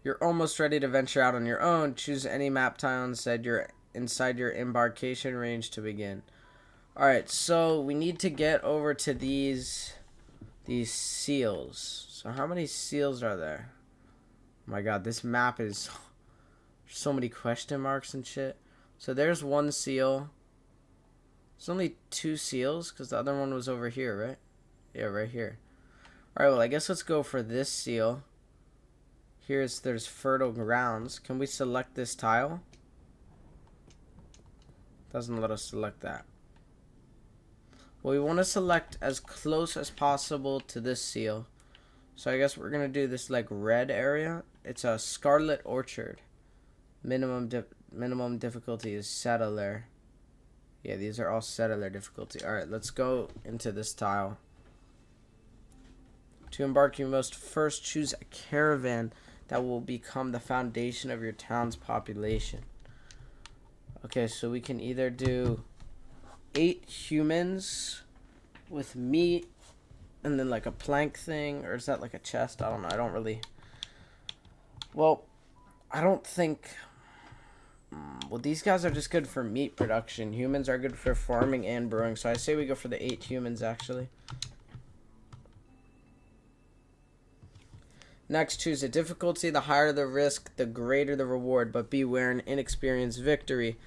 You're almost ready to venture out on your own. Choose any map tile inside your embarkation range to begin. Alright, so we need to get over to these seals. So how many seals are there? Oh my god, this map is so many question marks and shit. So there's 1 seal. There's only 2 seals because the other one was over here, right? Yeah, right here. Alright, well, I guess let's go for this seal. There's fertile grounds. Can we select this tile? Doesn't let us select that. Well, we want to select as close as possible to this seal. So I guess we're going to do this like red area. It's a Scarlet Orchard. Minimum difficulty is settler. Yeah, these are all settler difficulty. Alright, let's go into this tile. To embark, you must first choose a caravan that will become the foundation of your town's population. Okay, so we can either do 8 humans with meat and then like a plank thing, or is that like a chest? I don't know. I don't really... Well, I don't think... Well, these guys are just good for meat production. Humans are good for farming and brewing, so I say we go for the 8 humans, actually. Next, choose a difficulty. The higher the risk, the greater the reward, but beware, an inexperienced victory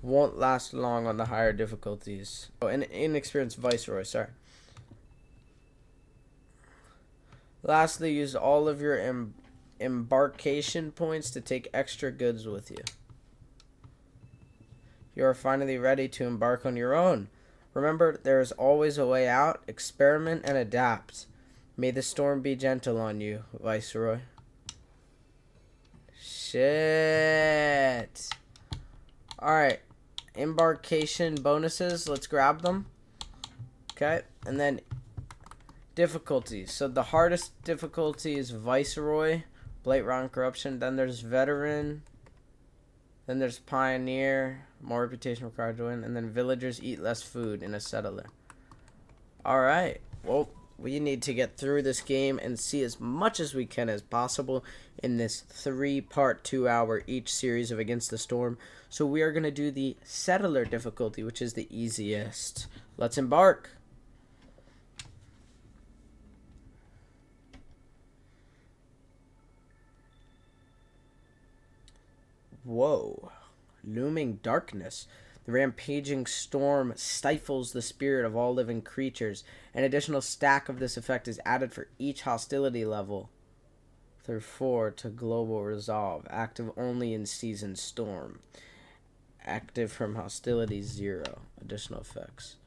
won't last long on the higher difficulties. Oh, an inexperienced viceroy, sorry. Lastly, use all of your embarkation points to take extra goods with you. You are finally ready to embark on your own. Remember, there is always a way out. Experiment and adapt. May the storm be gentle on you, Viceroy. Shit. Alright. Embarkation bonuses. Let's grab them. Okay. And then difficulties. So the hardest difficulty is Viceroy. Blightrot Corruption. Then there's Veteran. Then there's Pioneer. More reputation required to win. And then Villagers eat less food in a settler. Alright. Well, we need to get through this game and see as much as we can as possible in this 3-part 2-hour each series of Against the Storm. So we are going to do the settler difficulty, which is the easiest. Let's embark. Whoa. Looming darkness. The rampaging storm stifles the spirit of all living creatures. An additional stack of this effect is added for each hostility level through 4 to Global Resolve. Active only in Season Storm. Active from hostility 0. Additional effects.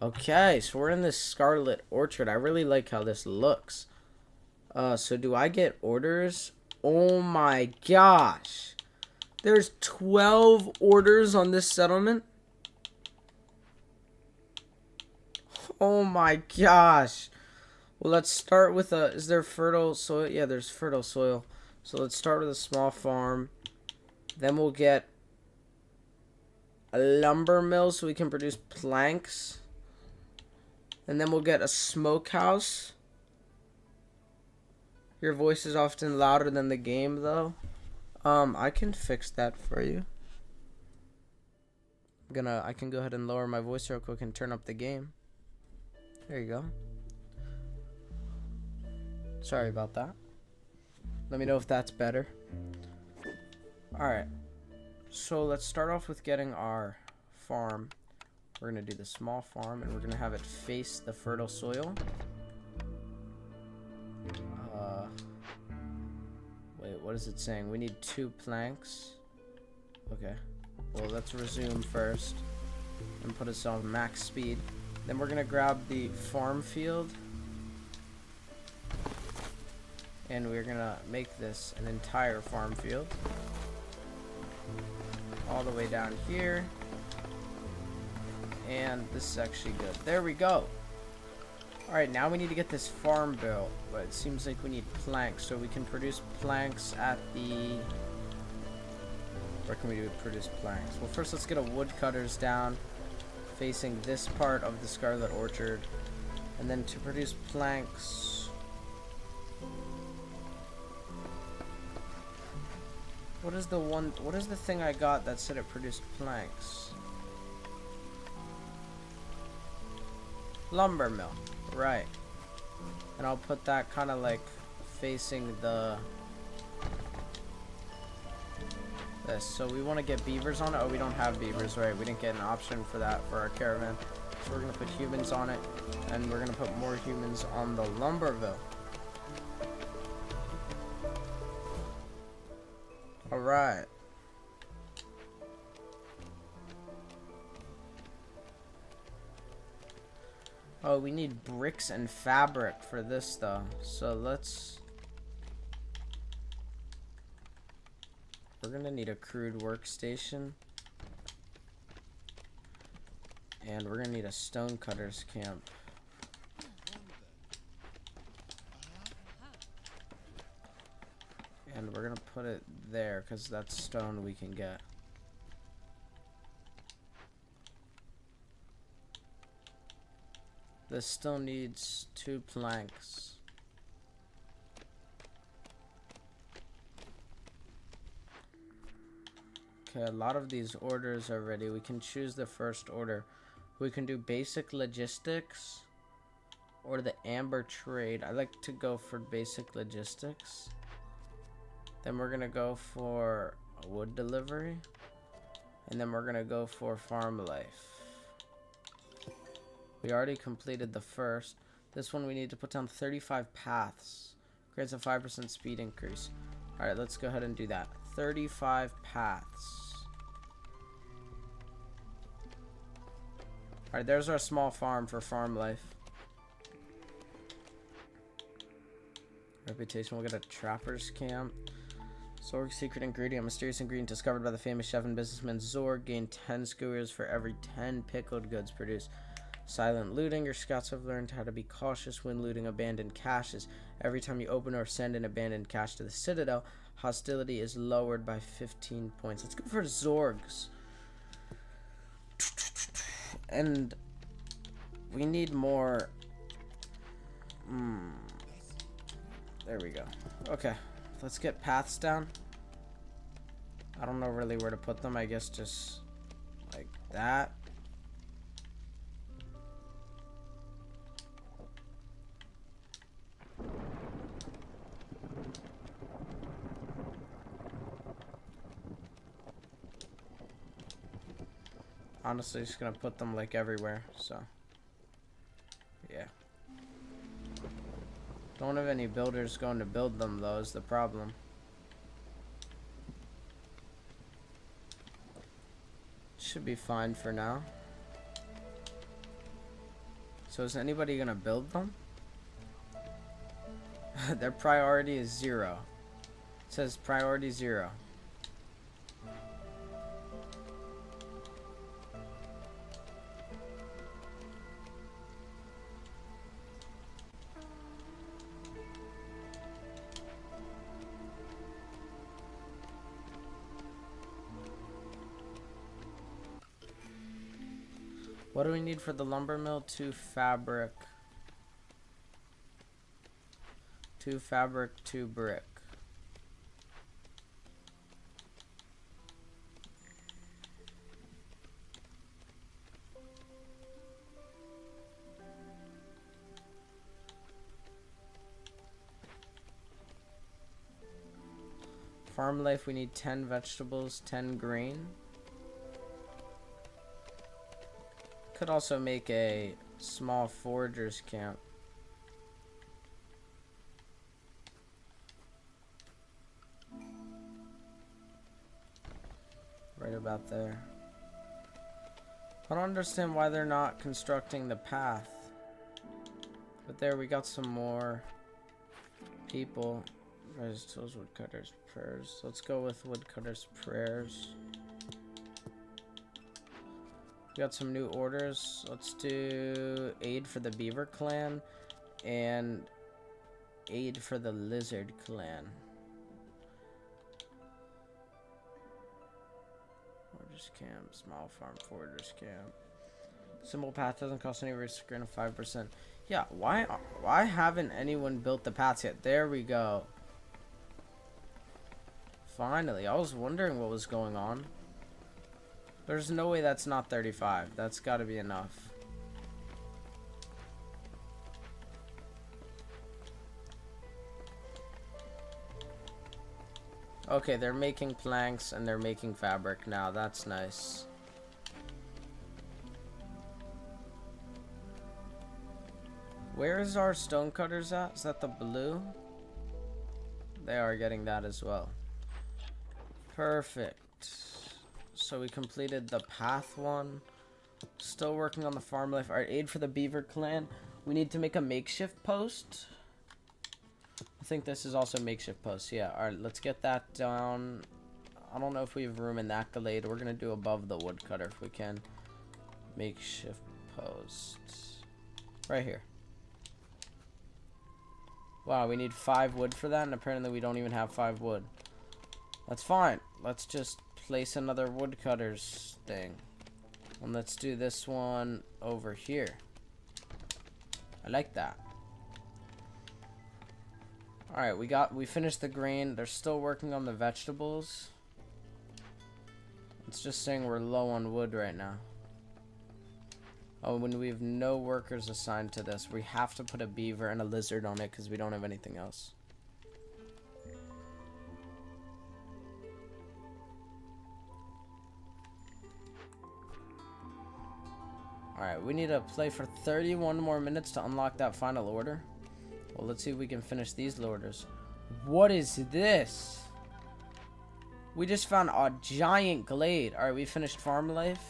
Okay, so we're in this Scarlet Orchard. I really like how this looks. So do I get orders? Oh my gosh. There's 12 orders on this settlement. Oh my gosh. Well, let's start with a... Is there fertile soil? Yeah, there's fertile soil. So let's start with a small farm. Then we'll get a lumber mill so we can produce planks. And then we'll get a smokehouse. Your voice is often louder than the game, though. I can fix that for you. I can go ahead and lower my voice real quick and turn up the game. There you go. Sorry about that. Let me know if that's better. Alright. So let's start off with getting our farm. We're going to do the small farm and we're going to have it face the fertile soil. What is it saying? We need 2 planks. Okay. Well, let's resume first and put us on max speed. Then we're gonna grab the farm field. And we're gonna make this an entire farm field. All the way down here. And this is actually good. There we go. Alright, now we need to get this farm built. But it seems like we need planks. So we can produce planks at the... Where can we produce planks? Well, first let's get a woodcutters down. Facing this part of the Scarlet Orchard. And then to produce planks... What is the thing I got that said it produced planks? Lumber mill. Right. And I'll put that kind of like facing the... This. So we want to get beavers on it. Oh, we don't have beavers, right? We didn't get an option for that for our caravan. So we're going to put humans on it. And we're going to put more humans on the Lumberville. Alright. Oh, we need bricks and fabric for this though. So let's... We're gonna need a crude workstation. And we're gonna need a stonecutter's camp. And we're gonna put it there because that's stone we can get. This still needs 2 planks. Okay, a lot of these orders are ready. We can choose the first order. We can do basic logistics or the amber trade. I like to go for basic logistics. Then we're gonna go for a wood delivery. And then we're gonna go for farm life. We already completed the first. This one we need to put down 35 paths. Creates a 5% speed increase. Alright, let's go ahead and do that. 35 paths. Alright, there's our small farm for farm life. Reputation, we'll get a trapper's camp. Zorg's secret ingredient, mysterious ingredient discovered by the famous chef and businessman Zorg. Gain 10 skewers for every 10 pickled goods produced. Silent looting. Your scouts have learned how to be cautious when looting abandoned caches. Every time you open or send an abandoned cache to the Citadel, hostility is lowered by 15 points. Let's go for Zorgs. And we need more... There we go. Okay. Let's get paths down. I don't know really where to put them. I guess just like that. Honestly, just gonna put them like everywhere, so yeah. Don't have any builders going to build them though, is the problem. Should be fine for now. So is anybody gonna build them? Their priority is 0. It says priority 0. What do we need for the lumber mill? 2 fabric. 2 fabric, 2 brick. Farm life, we need 10 vegetables, 10 grain. Could also make a small foragers camp. about there. I don't understand why they're not constructing the path. But there, we got some more people. There's those woodcutters' prayers. Let's go with woodcutters' prayers. We got some new orders. Let's do aid for the beaver clan and aid for the lizard clan. Foragers camp, small farm foragers camp. Simple path doesn't cost any risk, grant of 5%. Yeah, why haven't anyone built the paths yet? There we go. Finally, I was wondering what was going on. There's no way that's not 35. That's got to be enough. Okay, they're making planks and they're making fabric now. That's nice. Where is our stonecutters at? Is that the blue? They are getting that as well. Perfect. So we completed the path one. Still working on the farm life. Alright, aid for the beaver clan. We need to make a makeshift post. I think this is also a makeshift post. Yeah, alright, let's get that down. I don't know if we have room in that glade. We're going to do above the woodcutter if we can. Makeshift post. Right here. Wow, we need 5 wood for that, and apparently we don't even have 5 wood. That's fine. Let's just place another woodcutters thing. And let's do this one over here. I like that. Alright, we finished the grain. They're still working on the vegetables. It's just saying we're low on wood right now. Oh, when we have no workers assigned to this, we have to put a beaver and a lizard on it because we don't have anything else. Alright, we need to play for 31 more minutes to unlock that final order. Well, let's see if we can finish these orders. What is this? We just found a giant glade. Alright, we finished farm life.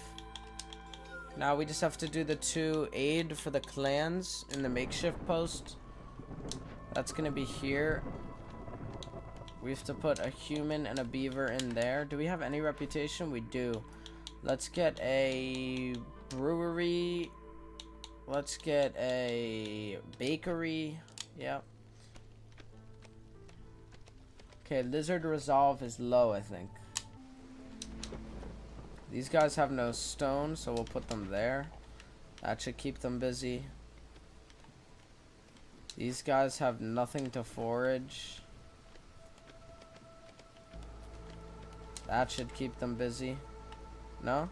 Now we just have to do the 2 aid for the clans in the makeshift post. That's gonna be here. We have to put a human and a beaver in there. Do we have any reputation? We do. Let's get a brewery. Let's get a bakery. Yep. Okay, lizard resolve is low, I think. These guys have no stone, so we'll put them there. That should keep them busy. These guys have nothing to forage. That should keep them busy. No?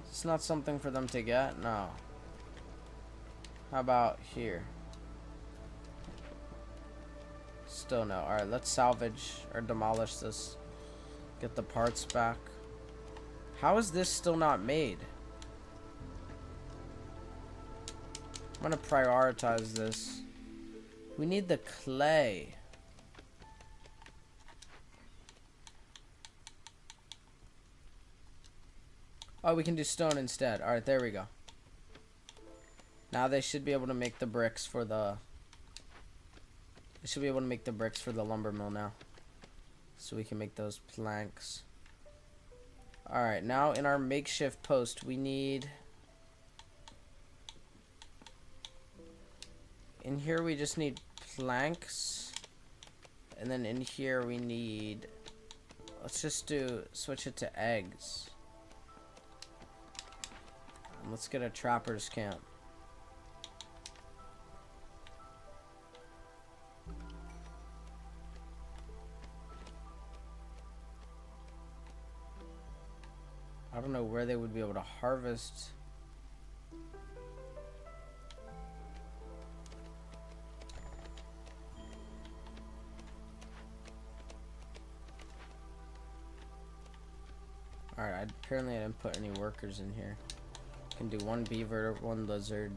It's not something for them to get? No. How about here? Still no. Alright, let's salvage or demolish this. Get the parts back. How is this still not made? I'm gonna prioritize this. We need the clay. Oh, we can do stone instead. Alright, there we go. Now they should be able to make the bricks for the... They should be able to make the bricks for the lumber mill now. So we can make those planks. Alright, now in our makeshift post, we need... In here we just need planks. And then in here we need... Let's just switch it to eggs. And let's get a trapper's camp. I don't know where they would be able to harvest. Alright, apparently I didn't put any workers in here. Can do 1 beaver, 1 lizard.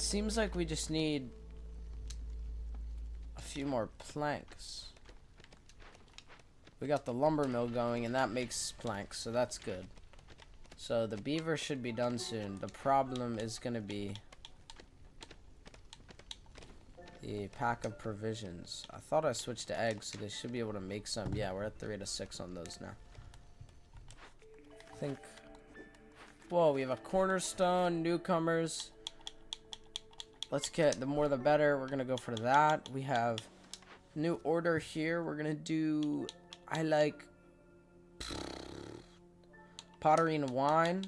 seems like we just need a few more planks. We got the lumber mill going, and that makes planks, so that's good. So the beaver should be done soon. The problem is going to be the pack of provisions. I thought I switched to eggs, so they should be able to make some. Yeah, we're at 3 to 6 on those now. I think... Whoa, we have a cornerstone, newcomers. Let's get the more the better. We're going to go for that. We have new order here. We're going to do... I like pottery and wine.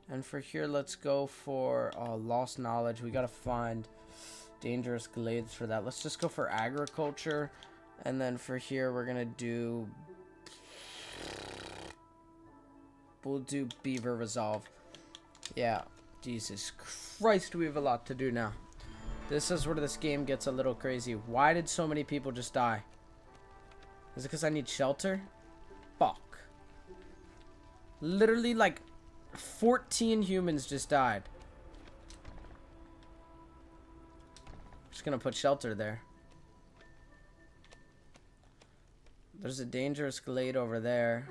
And for here, let's go for lost knowledge. We got to find dangerous glades for that. Let's just go for agriculture. And then for here, we're going to do... We'll do beaver resolve. Yeah. Jesus Christ, we have a lot to do now. This is where this game gets a little crazy. Why did so many people just die? Is it because I need shelter? Fuck. Literally, like, 14 humans just died. Just gonna put shelter there. There's a dangerous glade over there.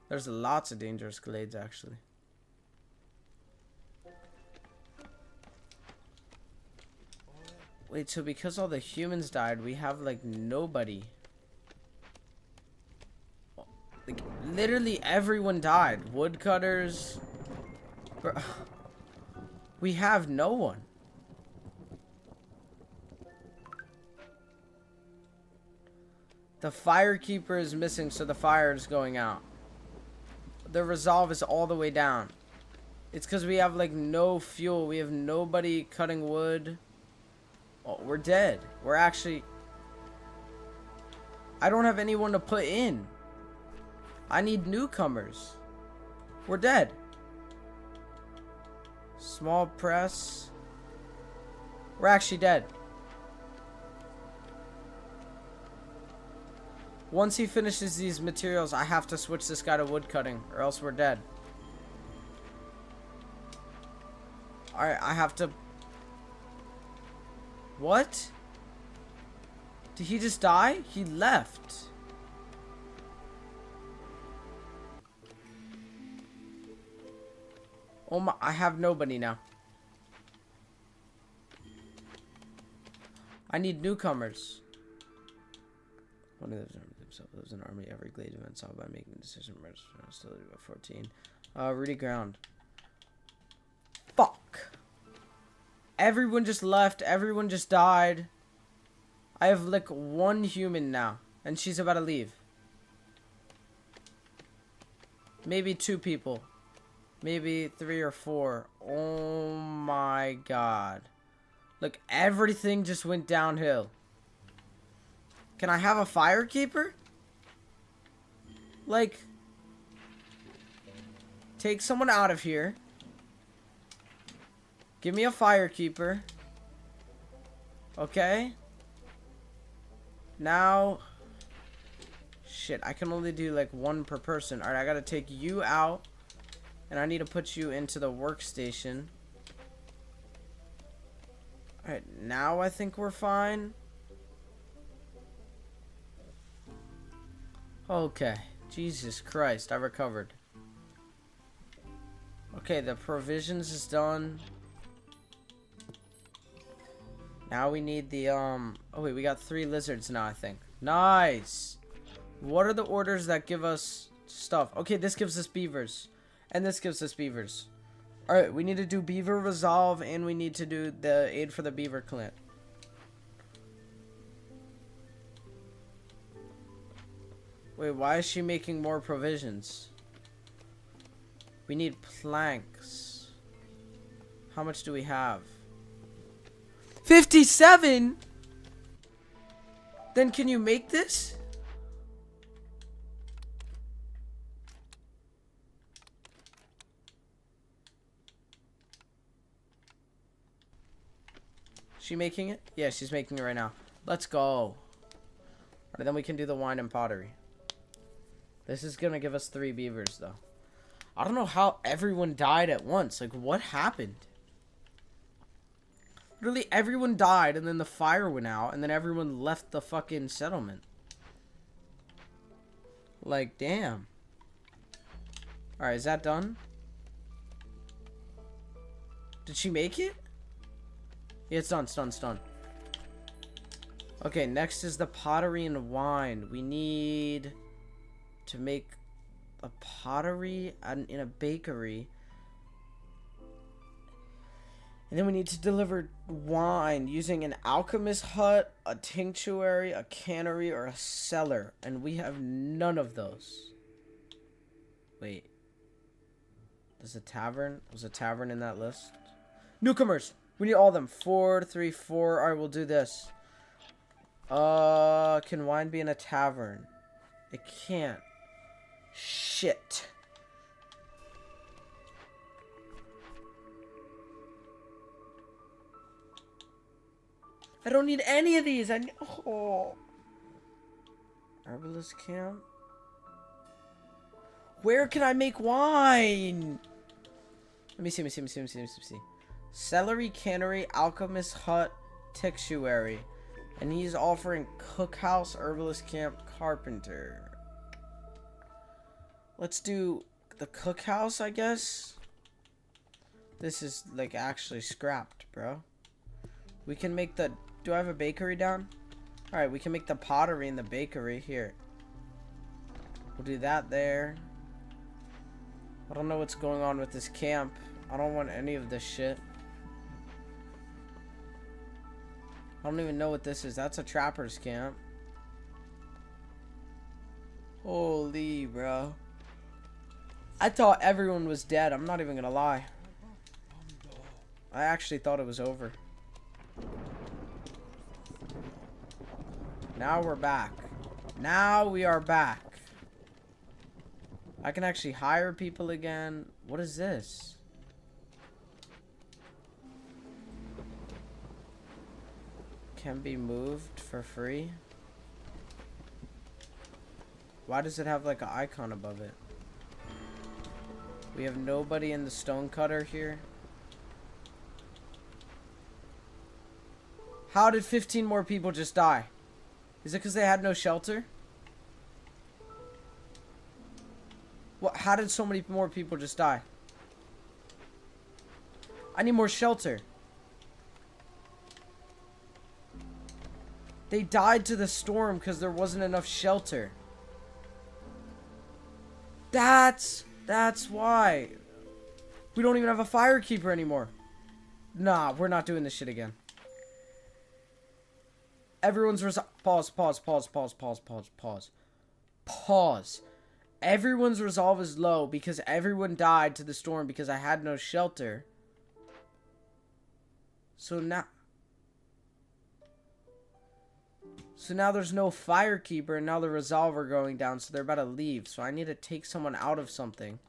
There's lots of dangerous glades, actually. Wait, so because all the humans died, we have, like, nobody. Like, literally everyone died. Woodcutters. We have no one. The firekeeper is missing, so the fire is going out. The resolve is all the way down. It's because we have, like, no fuel. We have nobody cutting wood. Oh, we're dead. We're actually... I don't have anyone to put in. I need newcomers. We're dead. Small press. We're actually dead. Once he finishes these materials, I have to switch this guy to wood cutting, or else we're dead. Alright, I have to... What? Did he just die? He left. Oh my, I have nobody now. I need newcomers. One of those himself lives in an army. Every glade event solved by making a decision. Still about 14. Rudy Ground. Fuck. Everyone just left. Everyone just died. I have like one human now, and she's about to leave. Maybe 2 people. Maybe 3 or 4. Oh my god. Look, everything just went downhill. Can I have a firekeeper? Like, take someone out of here. Give me a firekeeper. Okay. Now. Shit, I can only do like 1 per person. Alright, I gotta take you out. And I need to put you into the workstation. Alright, now I think we're fine. Okay. Jesus Christ, I recovered. Okay, the provisions is done. Now we need the, Oh wait, we got 3 lizards now, I think. Nice! What are the orders that give us stuff? Okay, this gives us beavers. And this gives us beavers. Alright, we need to do beaver resolve, and we need to do the aid for the beaver clan. Wait, why is she making more provisions? We need planks. How much do we have? 57? Then can you make this? She making it? Yeah, she's making it right now. Let's go. Alright, then we can do the wine and pottery. This is gonna give us 3 beavers, though. I don't know how everyone died at once. Like, what happened? Literally everyone died, and then the fire went out, and then everyone left the fucking settlement. Like, damn. Alright, is that done? Did she make it? Yeah, it's done, it's done, it's done. Okay, next is the pottery and wine. We need to make a pottery in a bakery. And then we need to deliver wine using an alchemist hut, a tinctuary, a cannery, or a cellar. And we have none of those. Wait. There's a tavern? Was a tavern in that list? Newcomers! We need all of them. 4, 3, 4. Alright, we'll do this. Can wine be in a tavern? It can't. Shit. I don't need any of these. Oh. Herbalist camp. Where can I make wine? Let me see. Celery, cannery, alchemist hut, tinctuary. And he's offering cookhouse, herbalist camp, carpenter. Let's do the cookhouse, I guess. This is like actually scrapped, bro. We can make the... Do I have a bakery down? Alright, we can make the pottery in the bakery. Here. We'll do that there. I don't know what's going on with this camp. I don't want any of this shit. I don't even know what this is. That's a trapper's camp. Holy, bro. I thought everyone was dead. I'm not even gonna lie. I actually thought it was over. Now we're back. Now we are back. I can actually hire people again. What is this? Can be moved for free. Why does it have like an icon above it? We have nobody in the stonecutter here. How did 15 more people just die? Is it because they had no shelter? What? How did so many more people just die? I need more shelter. They died to the storm because there wasn't enough shelter. That's why. We don't even have a firekeeper anymore. Nah, we're not doing this shit again. Everyone's pause. Everyone's resolve is low because everyone died to the storm because I had no shelter. So now there's no firekeeper, and now the resolve are going down, so they're about to leave. So I need to take someone out of something.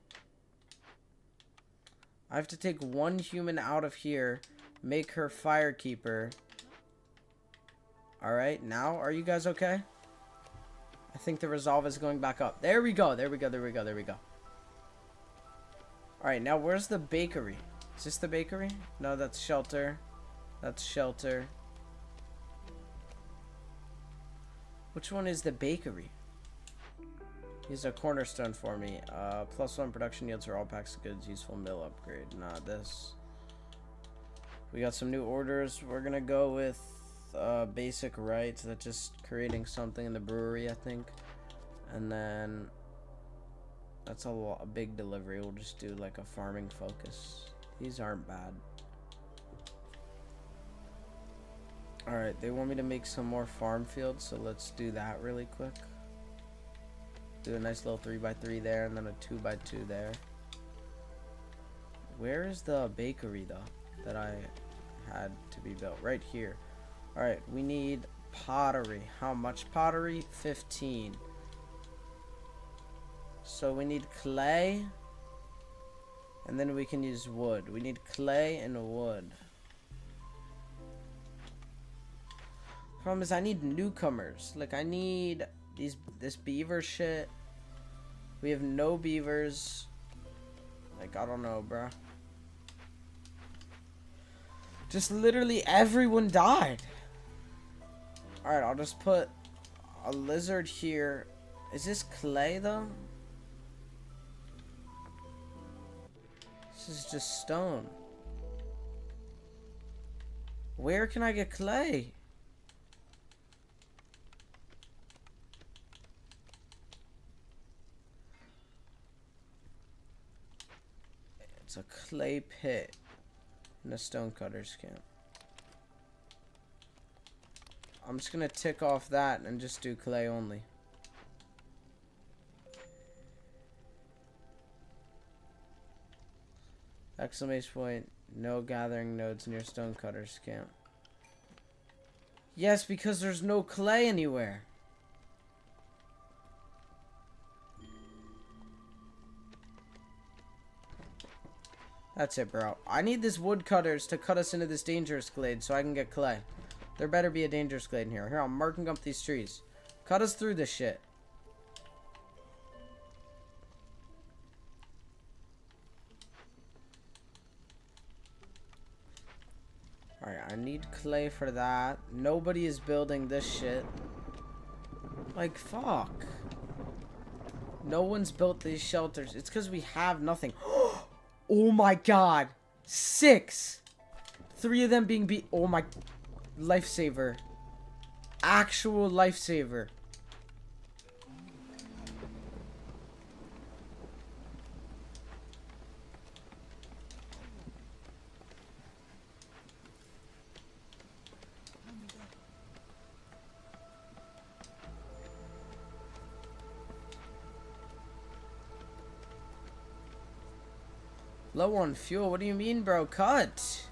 I have to take one human out of here, make her firekeeper. Alright, now, are you guys okay? I think the resolve is going back up. There we go. Alright, now where's the bakery? Is this the bakery? No, that's shelter. That's shelter. Which one is the bakery? Here's a cornerstone for me. +1 production yields for all packs of goods. Useful mill upgrade. Not this. We got some new orders. We're gonna go with basic rights. That's just creating something in the brewery, I think. And then that's a big delivery. We'll just do like a farming focus. These aren't bad. Alright, they want me to make some more farm fields, so let's do that really quick. Do a nice little 3x3 there, and then a 2x2 there. Where is the bakery, though, that I had to be built? Right here. Alright, we need pottery. How much pottery? 15. So we need clay, and then we can use wood. We need clay and wood. Problem is, I need newcomers. Like, I need this beaver shit. We have no beavers. Like, I don't know, bro. Just literally everyone died. Alright, I'll just put a lizard here. Is this clay, though? This is just stone. Where can I get clay? It's a clay pit in a stonecutter's camp. I'm just gonna tick off that and just do clay only. Exclamation point, no gathering nodes near stonecutter's camp. Yes, because there's no clay anywhere. That's it, bro. I need this woodcutters to cut us into this dangerous glade so I can get clay. There better be a dangerous glade in here. Here, I'm marking up these trees. Cut us through this shit. Alright, I need clay for that. Nobody is building this shit. Like, fuck. No one's built these shelters. It's because we have nothing. Oh my god. 6. 3 of them being beat. Oh my. Lifesaver. Actual lifesaver. Low on fuel? What do you mean, bro? Cut!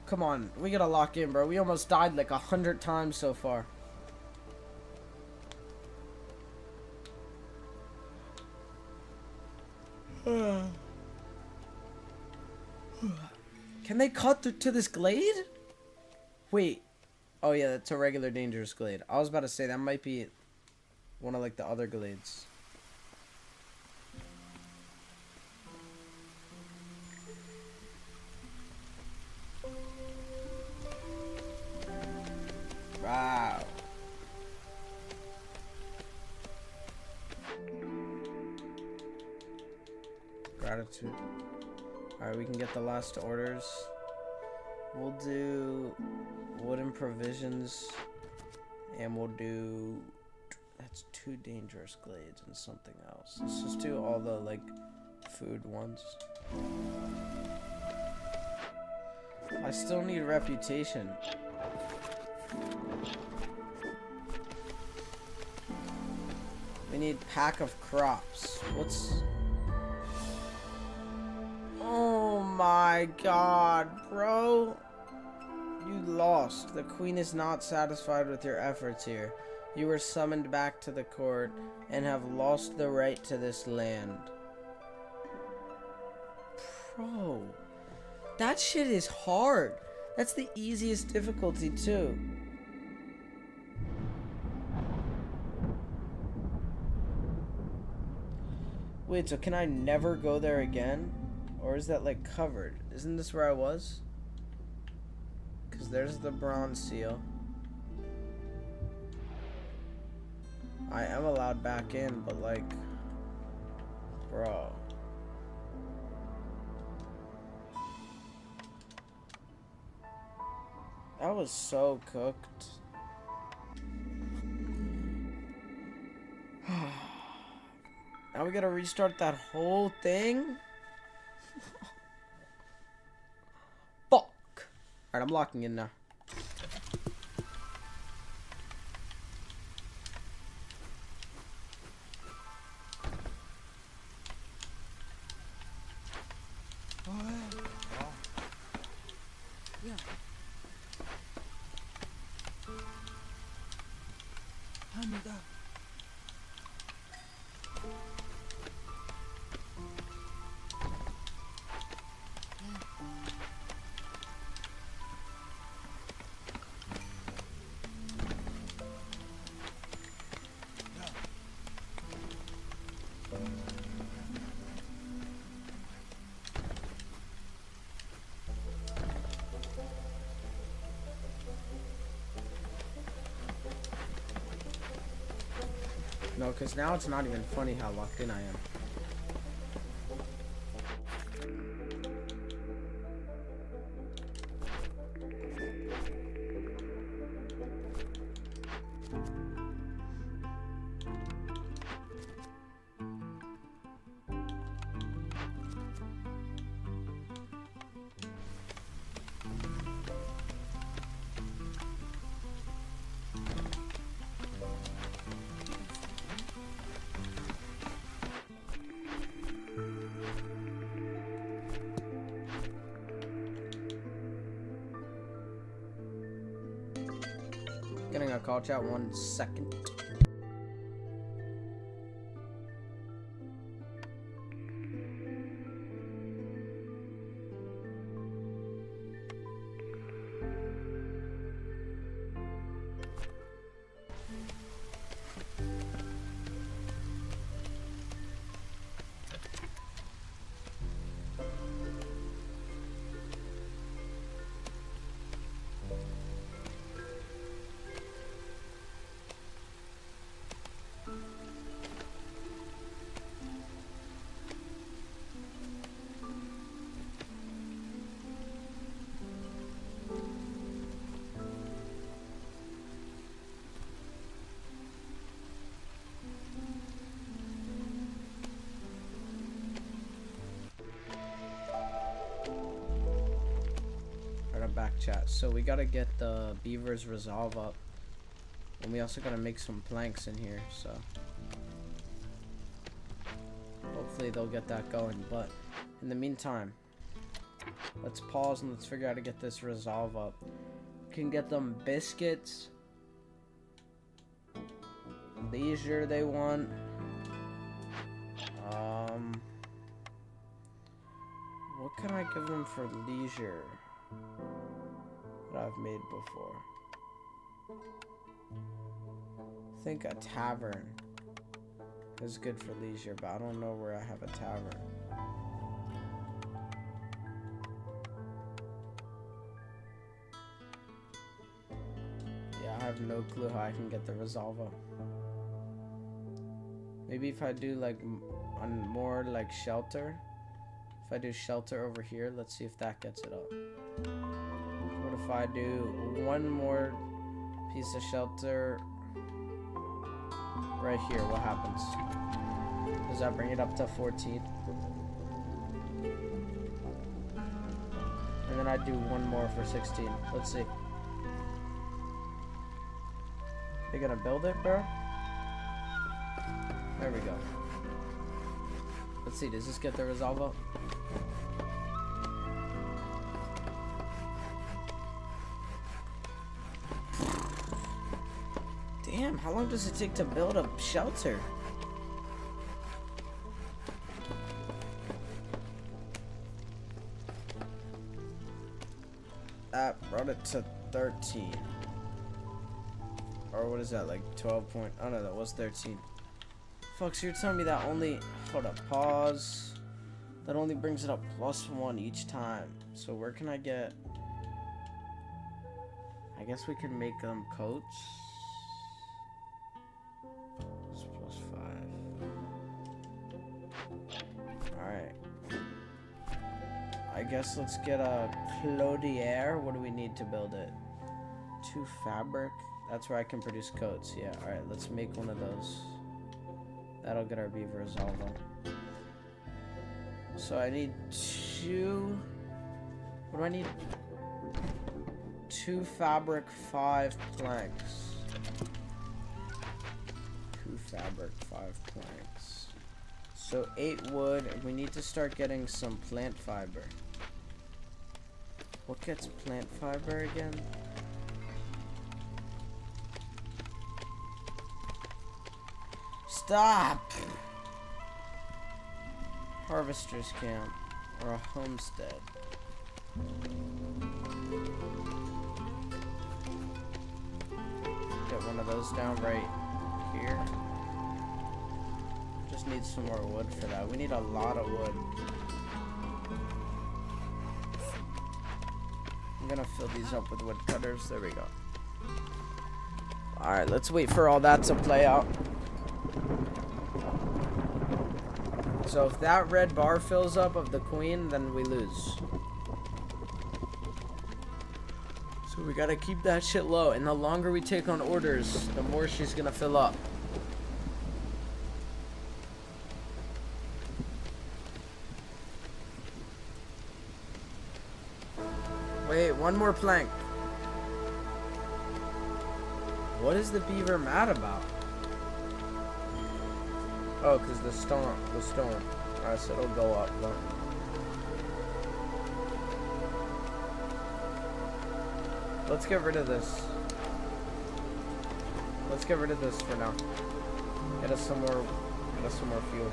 Come on, we gotta lock in, bro. We almost died like 100 times so far. Can they cut to this glade? Wait. Oh yeah, that's a regular dangerous glade. I was about to say that might be one of like the other glades. Wow. Gratitude. Alright, we can get the last orders. We'll do wooden provisions. And we'll do... That's 2 dangerous glades and something else. Let's just do all the, like, food ones. I still need reputation. We need pack of crops. What's... Oh my god, bro. You lost. The queen is not satisfied with your efforts here. You were summoned back to the court and have lost the right to this land. Bro. That shit is hard. That's the easiest difficulty too. Wait, so can I never go there again? Or is that like covered? Isn't this where I was? Because there's the bronze seal. I am allowed back in, but like... Bro. That was so cooked. Now we gotta restart that whole thing? Fuck. Alright, I'm locking in now. No, because now it's not even funny how locked in I am. Getting a call chat, 1 second. Back chat. So we gotta get the beavers resolve up, and we also gotta make some planks in here, so hopefully they'll get that going. But in the meantime, let's pause and let's figure out how to get this resolve up. We can get them biscuits, leisure they want. What can I give them for leisure that I've made before? I think a tavern is good for leisure, but I don't know where I have a tavern. Yeah, I have no clue how I can get the Resolvo. Maybe if I do like on more like shelter. If I do shelter over here, let's see if that gets it up. What if I do one more piece of shelter right here? What happens? Does that bring it up to 14? And then I do one more for 16. Let's see. They gonna build it, bro? There we go. Let's see, does this get the resolve up? Damn, how long does it take to build a shelter? That brought it to 13. Or what is that, like 12 point? Oh no, that was 13. Fuck, so you're telling me that only, hold up, pause. That only brings it up +1 each time. So where can I get, I guess we can make them coats. It's +5. Alright. I guess let's get a clothier. What do we need to build it? 2 fabric. That's where I can produce coats. Yeah, alright, let's make one of those. That'll get our beaver resolved. So I need 2. What do I need? 2 fabric, 5 planks. 2 fabric, 5 planks. So 8 wood, and we need to start getting some plant fiber. What gets plant fiber again? Stop! Harvester's camp or a homestead. Get one of those down right here. Just need some more wood for that. We need a lot of wood. I'm gonna fill these up with wood cutters. There we go. Alright, let's wait for all that to play out. So if that red bar fills up of the queen, then we lose. So we gotta keep that shit low. And the longer we take on orders, the more she's gonna fill up. Wait, one more plank. What is the beaver mad about? Oh, because the storm. Alright, so it'll go up. Look. Let's get rid of this. Let's get rid of this for now. Get us some more fuel.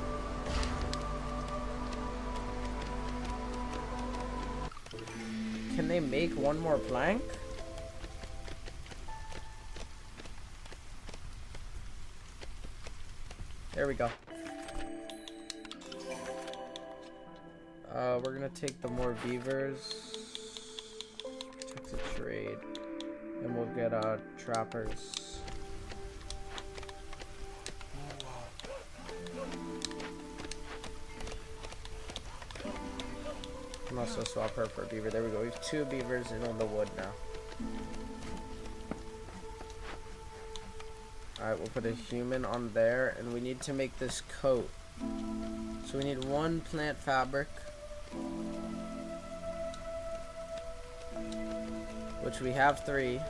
Can they make one more plank? There we go. We're gonna take the more beavers. Check the trade. And we'll get trappers. I'm also swap her for a beaver. There we go. We have 2 beavers in on the wood now. Alright, we'll put a human on there, and we need to make this coat. So we need 1 plant fabric, which we have 3.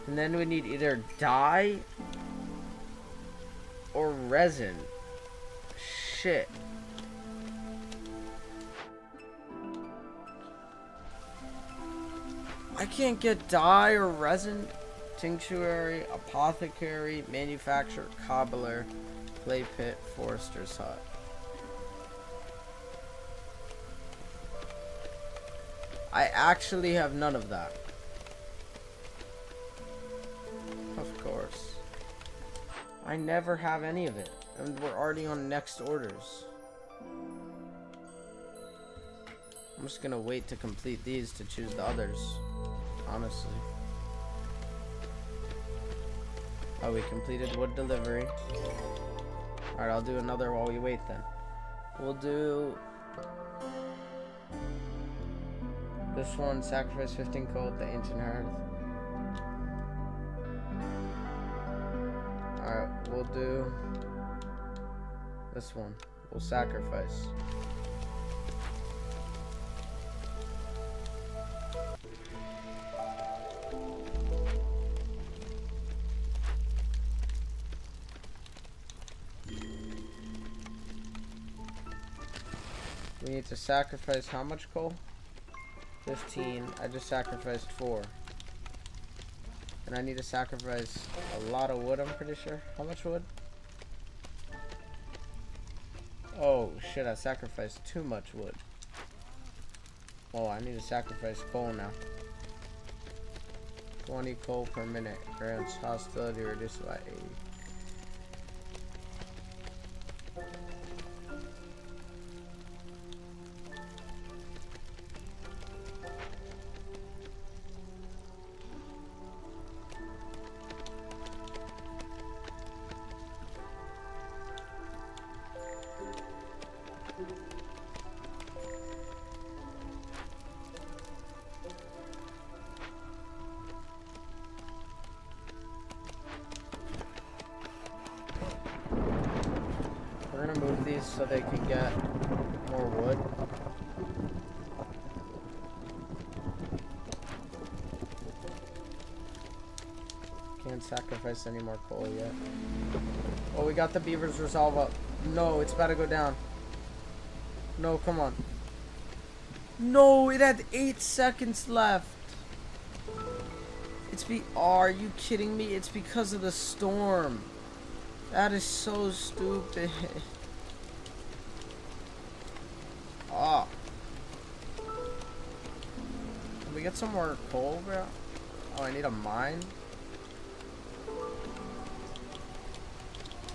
And then we need either dye or resin. Shit. I can't get dye or resin. Tinctuary, apothecary, manufacturer, cobbler, clay pit, forester's hut. I actually have none of that. Of course. I never have any of it. And we're already on next orders. I'm just gonna wait to complete these to choose the others. Honestly. Oh, we completed wood delivery. Alright, I'll do another while we wait then. We'll do this one, sacrifice 15 gold, the ancient hearth. Alright, we'll do this one. We'll sacrifice. We need to sacrifice how much coal? 15. I just sacrificed 4. And I need to sacrifice a lot of wood, I'm pretty sure. How much wood? Oh shit, I sacrificed too much wood. Oh, I need to sacrifice coal now. 20 coal per minute. Grants hostility reduced by 80. We're gonna move these so they can get more wood. Can't sacrifice any more coal yet. Oh, we got the beavers resolve up. No, it's about to go down. No, come on. No, it had 8 seconds left. Are you kidding me? It's because of the storm. That is so stupid. Oh. Can we get some more coal, bro? Oh, I need a mine.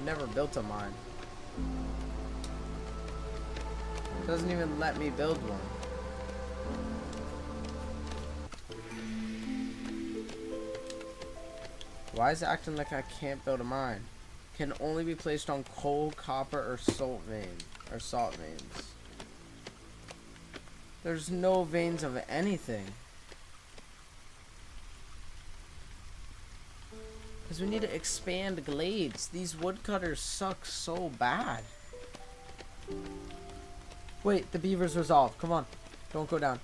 Never built a mine. It doesn't even let me build one. Why is it acting like I can't build a mine? can only be placed on coal, copper, or salt veins. There's no veins of anything. Because we need to expand glades. These woodcutters suck so bad. Wait, the beavers resolved. Come on. Don't go down.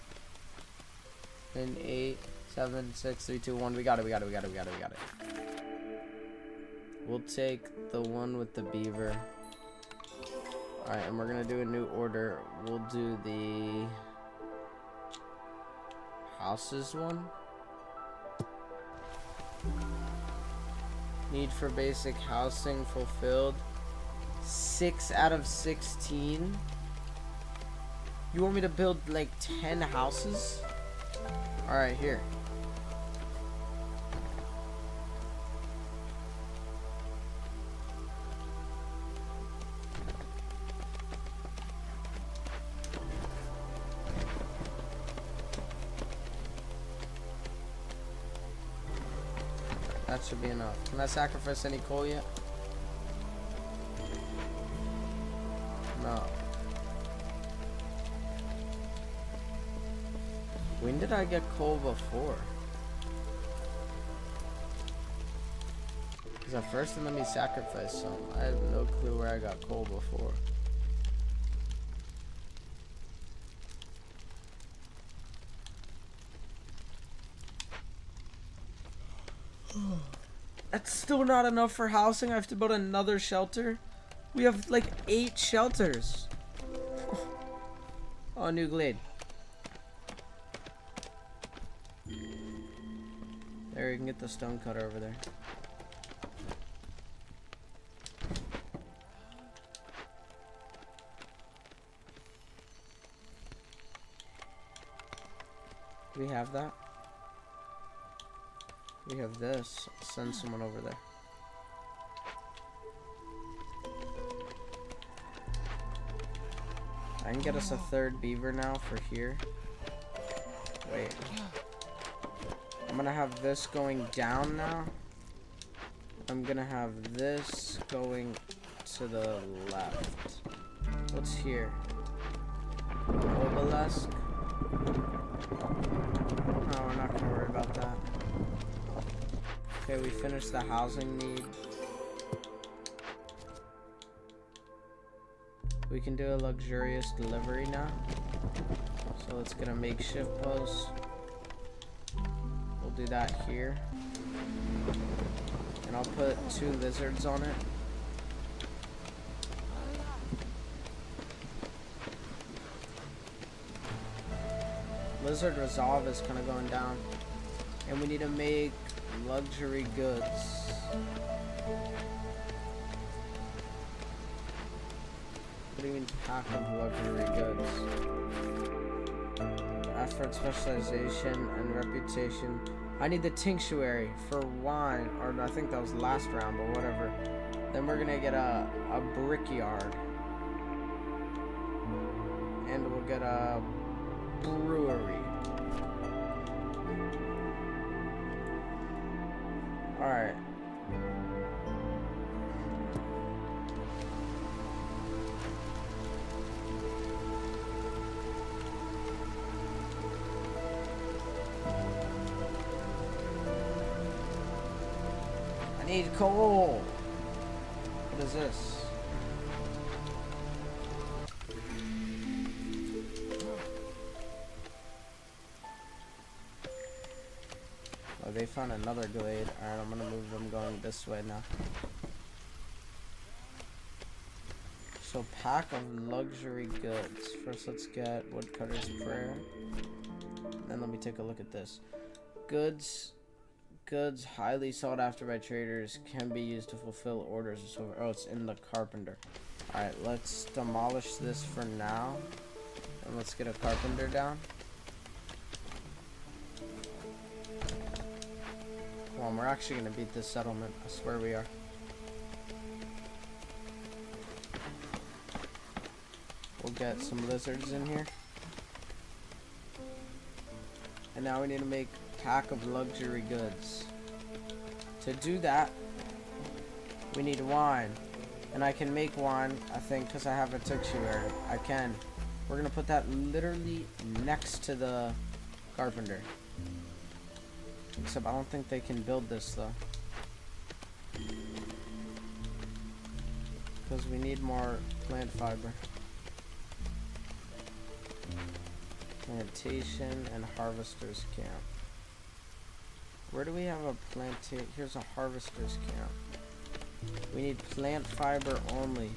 In 8, 7, 6, 3, 2, 1. We got it. We'll take the one with the beaver. Alright, and we're going to do a new order. We'll do the houses one. Need for basic housing fulfilled. 6 out of 16. You want me to build like 10 houses? Alright, here. That should be enough. Can I sacrifice any coal yet? No. When did I get coal before? Because at first it let me sacrifice some. I have no clue where I got coal before. That's still not enough for housing. I have to build another shelter. We have like 8 shelters. Oh, new glade. There, you can get the stone cutter over there. Do we have that? We have this. I'll send someone over there. I can get us a 3rd beaver now for here. Wait. I'm gonna have this going down now. I'm gonna have this going to the left. What's here? Obelisk? No, we're not gonna worry about that. Okay, we finished the housing need. We can do a luxurious delivery now. So let's get a makeshift post. We'll do that here. And I'll put 2 lizards on it. Lizard resolve is kind of going down. And we need to make luxury goods. What do you mean pack of luxury goods? Effort, specialization, and reputation. I need the tinctuary for wine, or I think that was the last round, but whatever. Then we're gonna get a brickyard. And we'll get a brewery. Alright. I need coal. What is this? Oh, they found another glade. Alright, I'm gonna move them going this way now. So, pack of luxury goods. First, let's get Woodcutter's Prayer. Then let me take a look at this. Goods highly sought after by traders can be used to fulfill orders or so. Oh, it's in the carpenter. Alright, let's demolish this for now. And let's get a carpenter down. Come on, we're actually gonna beat this settlement. I swear we are. We'll get some lizards in here. And now we need to make pack of luxury goods. To do that, We need wine. And I can make wine, I think, because I have a tuxuary. I can. We're going to put that literally next to the carpenter. Except I don't think they can build this, though. Because we need more plant fiber. Plantation and harvester's camp. Where do we have a plantation? Here's a harvester's camp. We need plant fiber only.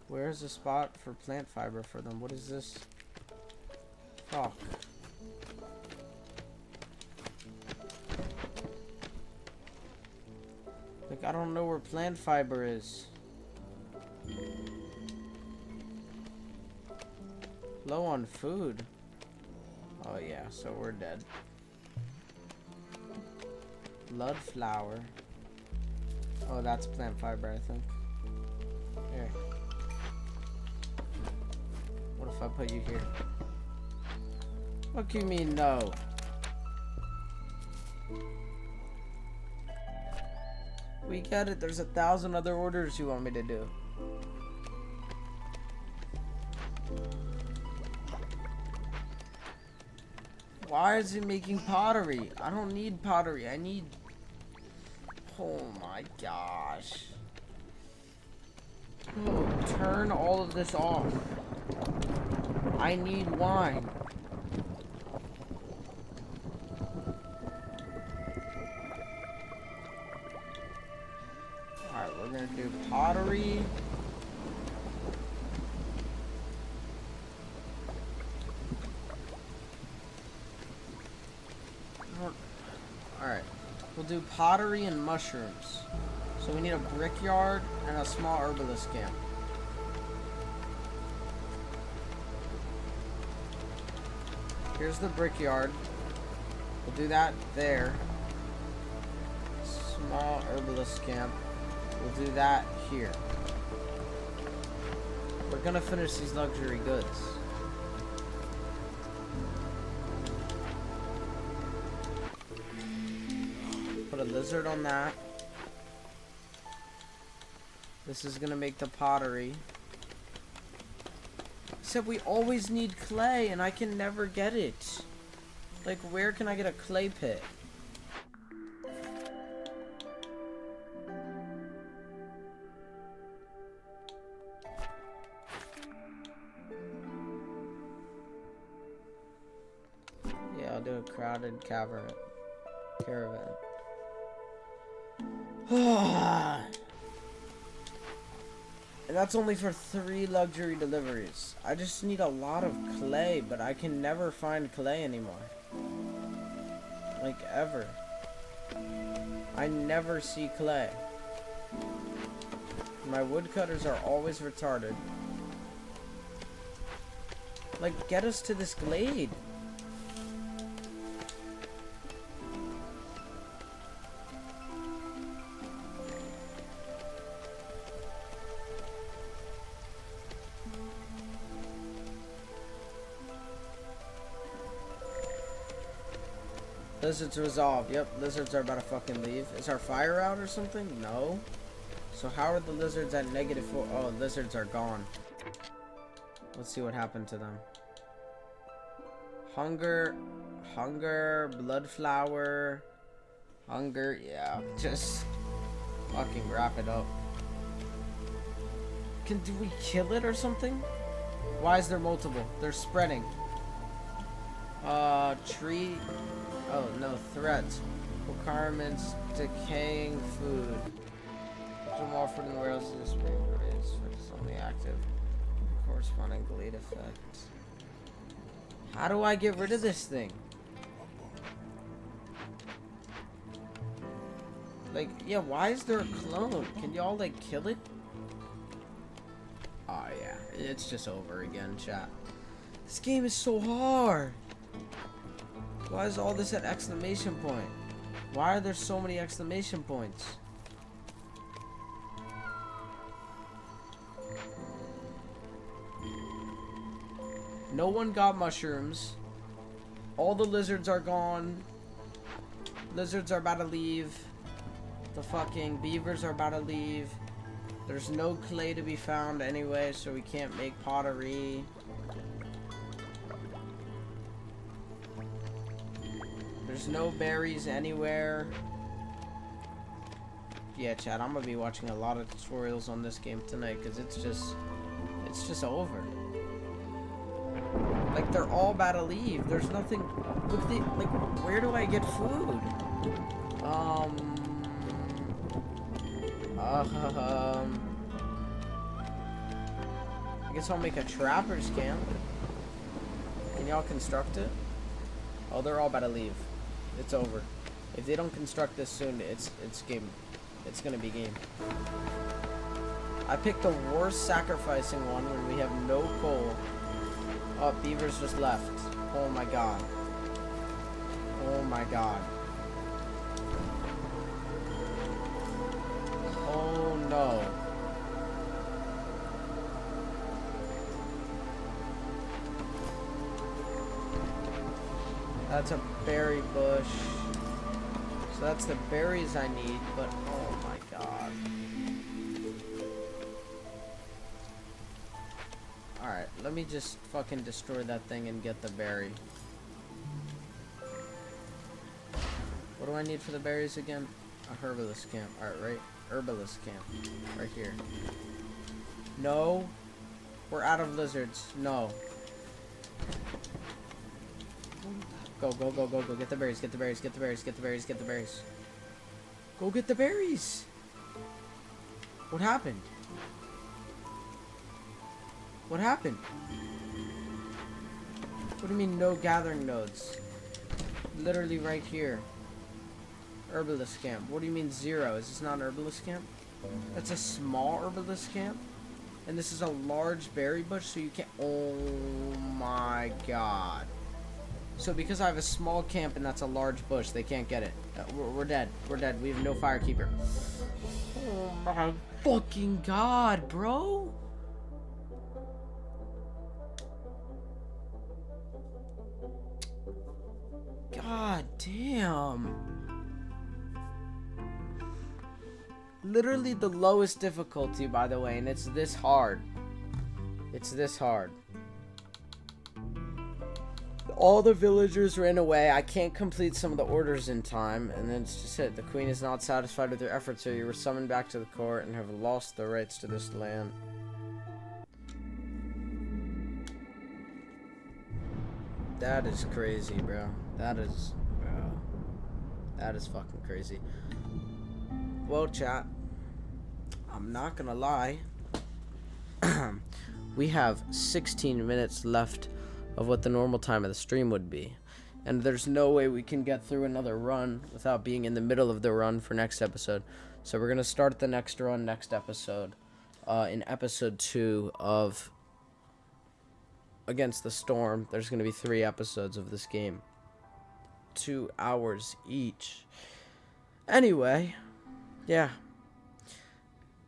Where's the spot for plant fiber for them? What is this? Fuck. Like, I don't know where plant fiber is. Low on food. Oh yeah, so we're dead. Blood flower. Oh, that's plant fiber, I think. Here. What if I put you here? What do you mean no? We get it. There's 1,000 other orders you want me to do. Why is he making pottery? I don't need pottery. I need... Oh my gosh. Oh, turn all of this off. I need wine. Alright, we're gonna do pottery. Alright, we'll do pottery and mushrooms. So we need a brickyard and a small herbalist camp. Here's the brickyard. We'll do that there. Small herbalist camp. We'll do that here. We're gonna finish these luxury goods. Put a lizard on that. This is gonna make the pottery. Except we always need clay and I can never get it. Like, where can I get a clay pit? Yeah, I'll do a crowded caravan. And that's only for 3 luxury deliveries. I just need a lot of clay, but I can never find clay anymore. Like, ever. I never see clay. My woodcutters are always retarded. Like, get us to this glade. Lizards resolved. Yep, lizards are about to fucking leave. Is our fire out or something? No. So how are the lizards at -4? Oh, lizards are gone. Let's see what happened to them. Hunger, blood flower, hunger. Yeah, just fucking wrap it up. Do we kill it or something? Why is there multiple? They're spreading. Tree. Oh, no, threats. Requirements, decaying food. Some more food in the warehouse of the spring is only active. Corresponding glade effect. How do I get rid of this thing? Like, yeah, why is there a clone? Can y'all, like, kill it? Oh, yeah. It's just over again, chat. This game is so hard. Why is all this at exclamation point? Why are there so many exclamation points? No one got mushrooms. All the lizards are gone. Lizards are about to leave. The fucking beavers are about to leave. There's no clay to be found anyway, so we can't make pottery. There's no berries anywhere. Yeah, Chad, I'm gonna be watching a lot of tutorials on this game tonight because it's just over. Like, they're all about to leave. There's nothing. Look at the, like, where do I get food? I guess I'll make a trapper's camp. Can y'all construct it? Oh, they're all about to leave. It's over. If they don't construct this soon, it's game. It's gonna be game. I picked the worst sacrificing one when we have no coal. Oh, beavers just left. Oh my god. Oh my god. Oh no. That's a berry bush. So that's the berries I need, but oh my god. Alright, let me just fucking destroy that thing and get the berry. What do I need for the berries again? A herbalist camp. Alright, right? Herbalist camp. Right here. No. We're out of lizards. No. Go, go, go, go, go. Get the berries, get the berries, get the berries, get the berries, get the berries. Go get the berries! What happened? What happened? What do you mean no gathering nodes? Literally right here. Herbalist camp. What do you mean 0? Is this not an herbalist camp? That's a small herbalist camp? And this is a large berry bush, so you can't... Oh my god. So because I have a small camp and that's a large bush, they can't get it. We're dead. We're dead. We have no firekeeper. Oh my fucking god, bro. God damn. Literally the lowest difficulty, by the way, and it's this hard. It's this hard. All the villagers ran away. I can't complete some of the orders in time, and then it's just it. The queen is not satisfied with your efforts, so you were summoned back to the court and have lost the rights to this land. That is crazy, bro. That is fucking crazy. Well, chat, I'm not gonna lie. We have 16 minutes left of what the normal time of the stream would be, and there's no way we can get through another run without being in the middle of the run for next episode. So we're gonna start the next run next episode, in episode 2 of Against the Storm. There's gonna be 3 episodes of this game, 2 hours each. Anyway, yeah,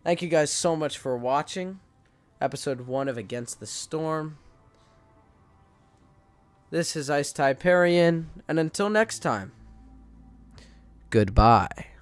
thank you guys so much for watching episode 1 of Against the Storm. This is Ice Typerian, and until next time, goodbye.